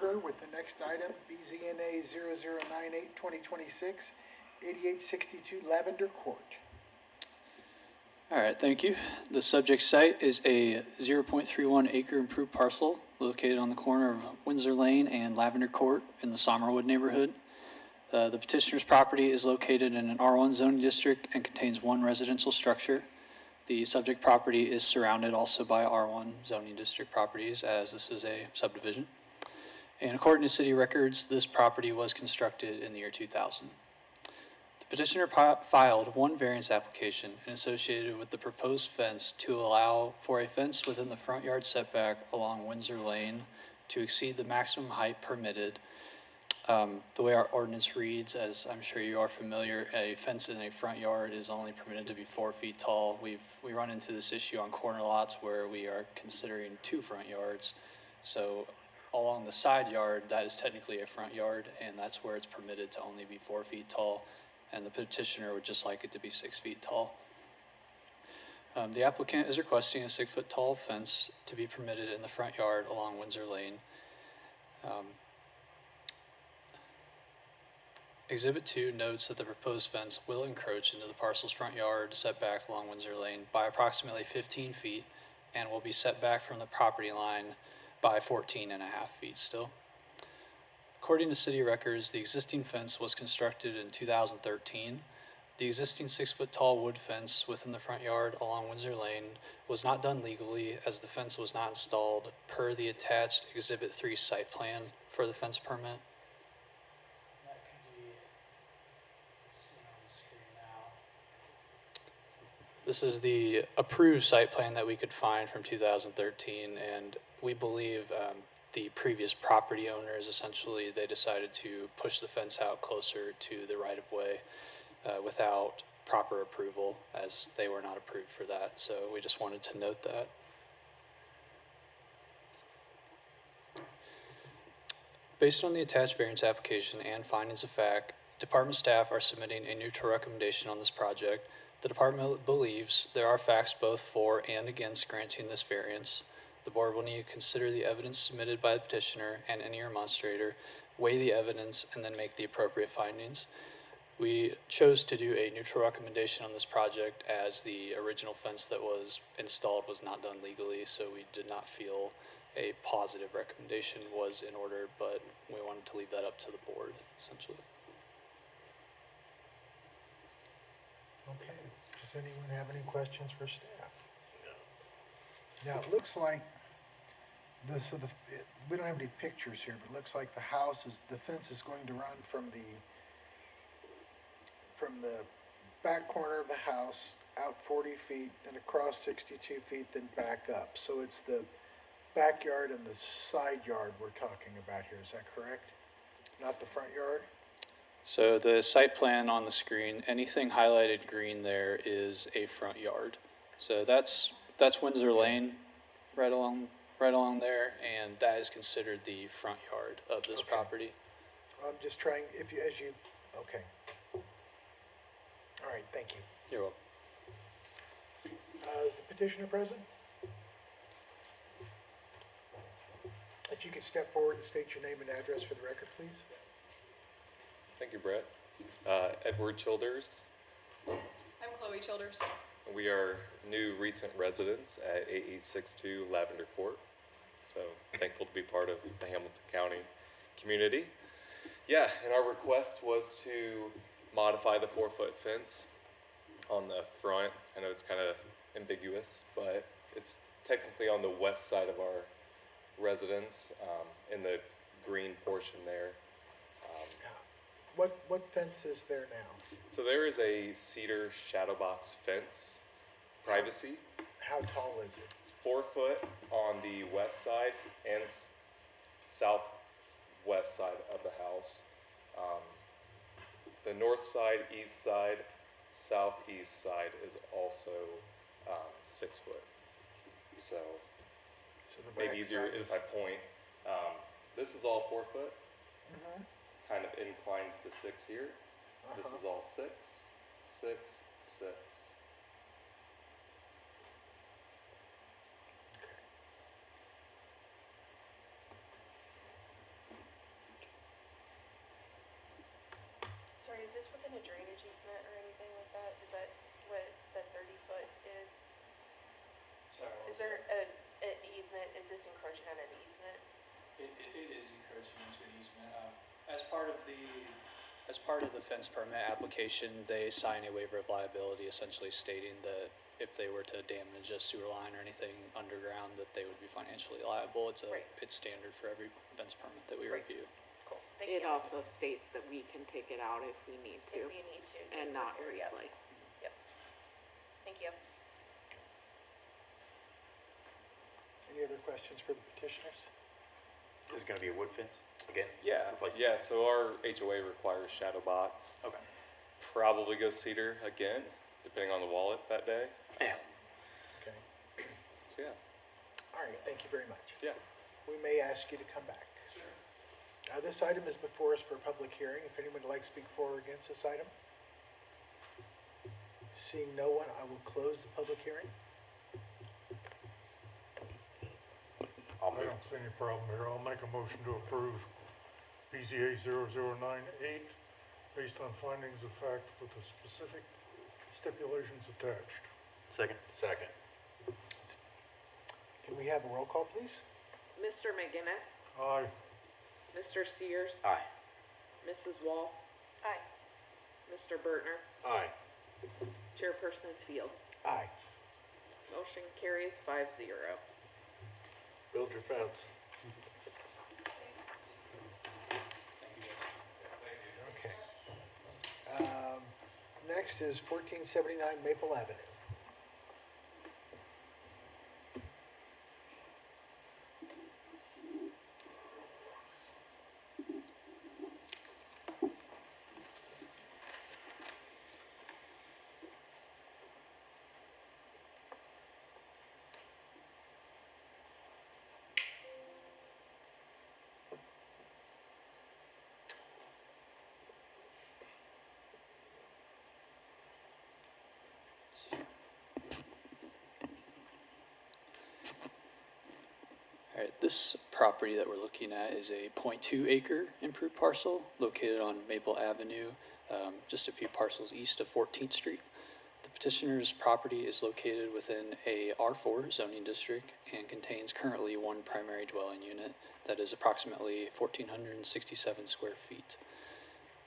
order with the next item, BZNA 0098-2026, 8862 Lavender Court. All right, thank you. The subject site is a 0.31 acre improved parcel located on the corner of Windsor Lane and Lavender Court in the Somerwood neighborhood. The petitioner's property is located in an R1 zoning district and contains one residential structure. The subject property is surrounded also by R1 zoning district properties, as this is a subdivision. And according to city records, this property was constructed in the year 2000. The petitioner filed one variance application and associated with the proposed fence to allow for a fence within the front yard setback along Windsor Lane to exceed the maximum height permitted. The way our ordinance reads, as I'm sure you are familiar, a fence in a front yard is only permitted to be 4 feet tall. We run into this issue on corner lots where we are considering 2 front yards. So along the side yard, that is technically a front yard, and that's where it's permitted to only be 4 feet tall. And the petitioner would just like it to be 6 feet tall. The applicant is requesting a 6-foot tall fence to be permitted in the front yard along Windsor Lane. Exhibit 2 notes that the proposed fence will encroach into the parcel's front yard setback along Windsor Lane by approximately 15 feet and will be set back from the property line by 14.5 feet still. According to city records, the existing fence was constructed in 2013. The existing 6-foot tall wood fence within the front yard along Windsor Lane was not done legally as the fence was not installed per the attached Exhibit 3 site plan for the fence permit. That can be seen on the screen now. This is the approved site plan that we could find from 2013, and we believe the previous property owners, essentially, they decided to push the fence out closer to the right-of-way without proper approval, as they were not approved for that. So we just wanted to note that. Based on the attached variance application and findings of fact, department staff are submitting a neutral recommendation on this project. The department believes there are facts both for and against granting this variance. The board will need to consider the evidence submitted by the petitioner and any remonstrator, weigh the evidence, and then make the appropriate findings. We chose to do a neutral recommendation on this project as the original fence that was installed was not done legally, so we did not feel a positive recommendation was in order, but we wanted to leave that up to the board, essentially. Okay, does anyone have any questions for staff? Now, it looks like we don't have any pictures here, but it looks like the fence is going to run from the back corner of the house out 40 feet, then across 62 feet, then back up. So it's the backyard and the side yard we're talking about here, is that correct? Not the front yard? So the site plan on the screen, anything highlighted green there is a front yard. So that's Windsor Lane, right along there, and that is considered the front yard of this property. I'm just trying, okay. All right, thank you. You're welcome. Is the petitioner present? If you could step forward and state your name and address for the record, please. Thank you, Brett. Edward Childers. I'm Chloe Childers. We are new recent residents at 8862 Lavender Court. So thankful to be part of the Hamilton County community. Yeah, and our request was to modify the 4-foot fence on the front. I know it's kind of ambiguous, but it's technically on the west side of our residence, in the green portion there. What fence is there now? So there is a cedar shadow box fence, privacy. How tall is it? 4 foot on the west side and southwest side of the house. The north side, east side, southeast side is also 6 foot. So the maybe easier if I point. This is all 4 foot. Kind of inclines to 6 here. This is all 6, 6, 6. sorry, is this within a drainage easement or anything like that? Is that what that 30-foot is? Is there an easement, is this encroaching on an easement? It is encroaching into an easement. As part of the fence permit application, they sign a waiver of liability essentially stating that if they were to damage a sewer line or anything underground, that they would be financially liable. It's standard for every fence permit that we review. Cool, thank It you. also states that we can take it out if we need to. If we need to. And not Yep. replace. Yep. Thank you. Any other questions for the petitioners? Is it gonna be a wood fence again? Yeah, Replacement? yeah, so our HOA requires shadow box. Okay. Probably go cedar again, depending on the wallet that day. Yeah. Okay. So, yeah, All right, thank you very much. yeah. We may ask you to come back. This item is before us for a public hearing. If anyone would like to speak for or against this item? Seeing no one, I will close the public hearing. I'll I move. don't see any problem here. I'll make a motion to approve BZA 0098 based on findings of fact with the specific stipulations attached. Second. Second. Can we have a roll call, please? Mr. McGinnis, Aye. Mr. Sears, Aye. Mrs. Wall, Aye. Mr. Bertner, Aye. Chairperson Field. Aye. Motion carries 5-0. Build your fence. Okay. Next is 1479 Maple Avenue. All right, this property that we're looking at is a 0.2 acre improved parcel located on Maple Avenue, just a few parcels east of 14th Street. The petitioner's property is located within a R4 zoning district and contains currently one primary dwelling unit that is approximately 1,467 square feet.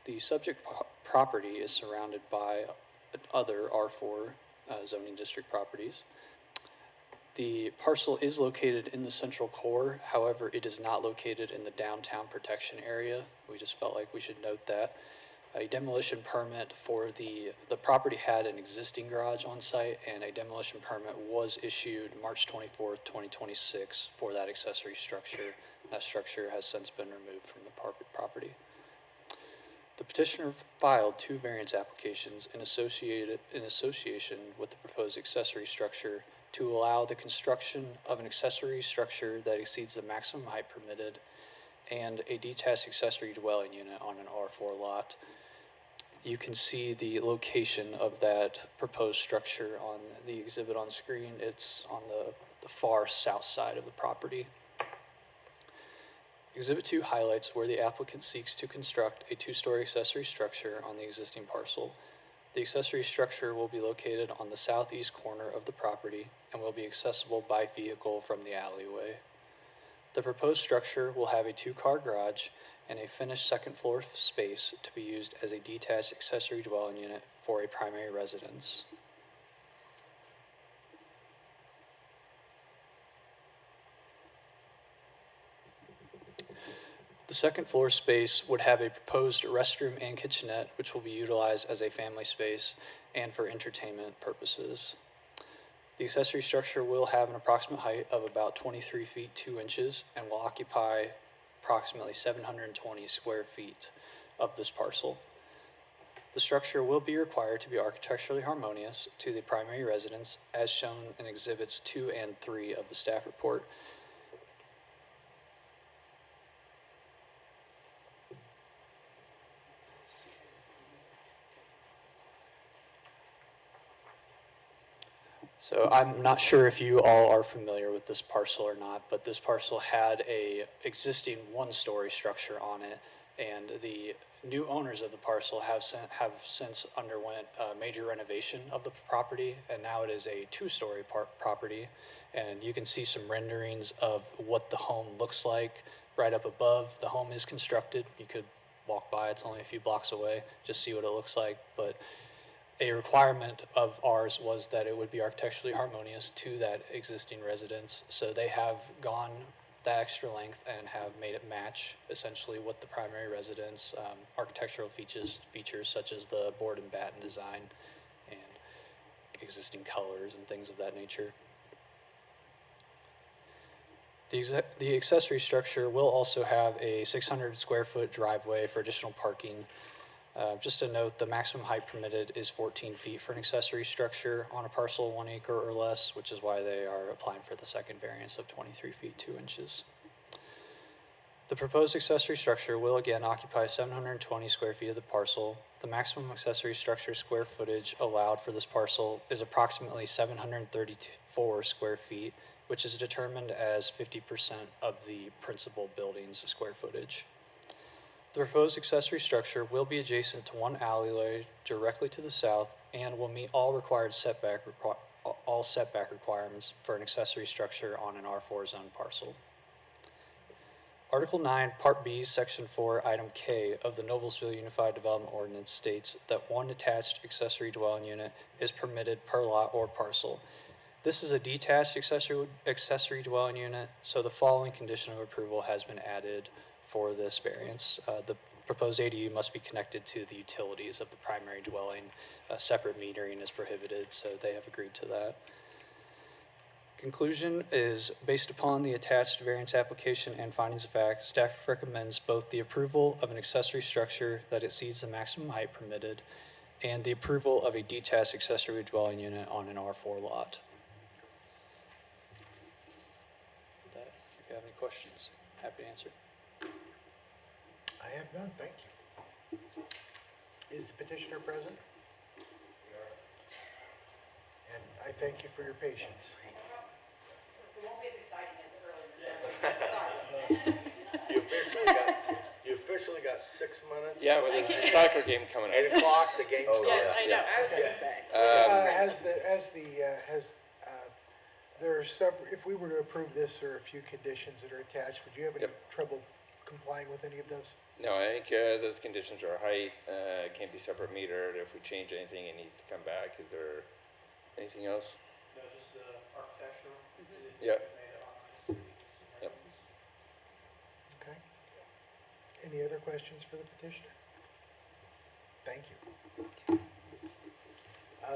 The subject property is surrounded by other R4 zoning district properties. The parcel is located in the central core, however, it is not located in the downtown protection area. We just felt like we should note that. A demolition permit for the property had an existing garage on site, and a demolition permit was issued March 24th, 2026 for that accessory structure. That structure has since been removed from the property. The petitioner filed 2 variance applications in association with the proposed accessory structure to allow the construction of an accessory structure that exceeds the maximum height permitted and a detached accessory dwelling unit on an R4 lot. You can see the location of that proposed structure on the exhibit on screen. It's on the far south side of the property. Exhibit 2 highlights where the applicant seeks to construct a 2-story accessory structure on the existing parcel. The accessory structure will be located on the southeast corner of the property and will be accessible by vehicle from the alleyway. The proposed structure will have a 2-car garage and a finished second floor space to be used as a detached accessory dwelling unit for a primary residence. The second floor space would have a proposed restroom and kitchenette, which will be utilized as a family space and for entertainment purposes. The accessory structure will have an approximate height of about 23 feet 2 inches and will occupy approximately 720 square feet of this parcel. The structure will be required to be architecturally harmonious to the primary residence as shown in Exhibits 2 and 3 of the staff report. So I'm not sure if you all are familiar with this parcel or not, but this parcel had a existing 1-story structure on it, And the new owners of the parcel have since underwent a major renovation of the property, and now it is a two-story property. And you can see some renderings of what the home looks like right up above. The home is constructed. You could walk by, it's only a few blocks away, just see what it looks like. But a requirement of ours was that it would be architecturally harmonious to that existing residence. So they have gone that extra length and have made it match essentially what the primary residence architectural features such as the board and batten design and existing colors and things of that nature. The accessory structure will also have a 600 square foot driveway for additional parking. Just to note, the maximum height permitted is 14 feet for an accessory structure on a parcel 1 acre or less, which is why they are applying for the second variance of 23 feet 2 inches. The proposed accessory structure will again occupy 720 square feet of the parcel. The maximum accessory structure square footage allowed for this parcel is approximately 734 square feet, which is determined as 50% of the principal building's square footage. The proposed accessory structure will be adjacent to one alleyway directly to the south and will meet all required setback requirements for an accessory structure on an R4 zone parcel. Article 9, Part B, Section 4, Item K of the Noblesville Unified Development Ordinance states that one attached accessory dwelling unit is permitted per lot or parcel. This is a detached accessory dwelling unit, so the following condition of approval has been added for this variance. The proposed ADU must be connected to the utilities of the primary dwelling. Separate metering is prohibited, so they have agreed to that. Conclusion is, based upon the attached variance application and findings of fact, staff recommends both the approval of an accessory structure that exceeds the maximum height permitted and the approval of a detached accessory dwelling unit on an R4 lot. With that, if you have any questions, happy to answer. I have none, thank you. Is the petitioner present? And I thank you for your patience. It won't be as exciting as the earlier. Sorry. You officially got 6 minutes. Yeah, with a soccer game coming up. 8 o'clock, the game starts. Yes, I know, I was gonna say. There are several, if we were to approve this, there are a few conditions that are attached. Would you have any trouble complying with any of those? No, I think those conditions are height, can't be separate metered. If we change anything, it needs to come back. Is there anything else? No, just architectural. Yep. Yep. Okay. Any other questions for the petitioner? Thank you.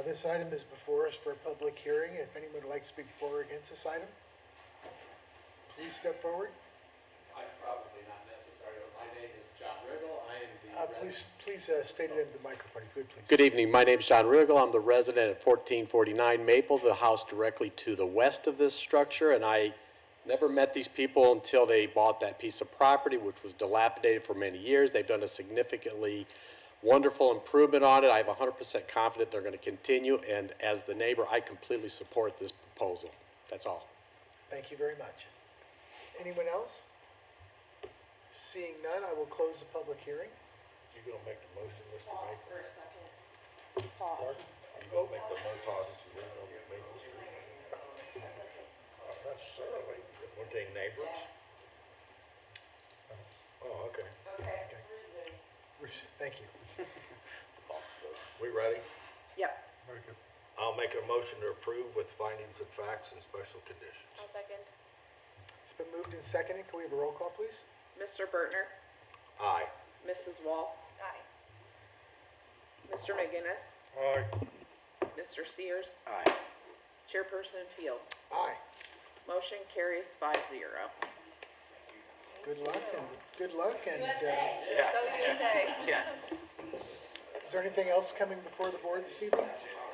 This item is before us for a public hearing. If anyone would like to speak for or against this item, please step forward. I'm probably not necessary, but my name is John Riggle. I am the Please state it into the microphone, if you would, please. Good evening. My name is John Riggle. I'm the resident at 1449 Maple, the house directly to the west of this structure, and I never met these people until they bought that piece of property, which was dilapidated for many years. They've done a significantly wonderful improvement on it. I'm 100% confident they're going to continue, and as the neighbor, I completely support this proposal. That's all. Thank you very much. Anyone else? Seeing none, I will close the public hearing. You're gonna make the motion, Mr. Pause Baker? for a second. Pause. You're gonna make the motion. Not necessarily. Weren't they neighbors? Oh, okay. Okay. Thank you. We ready? Yep. Very good. I'll make a motion to approve with findings and facts and special conditions. I'll second. It's been moved and seconded. Can we have a roll call, please? Mr. Bertner, Aye. Mrs. Wall, Aye. Mr. McGinnis, Aye. Mr. Sears, Aye. Chairperson Field. Aye. Motion carries 5-0. Good luck and, Yeah. Go USA. Yeah. is there anything else coming before the board this evening?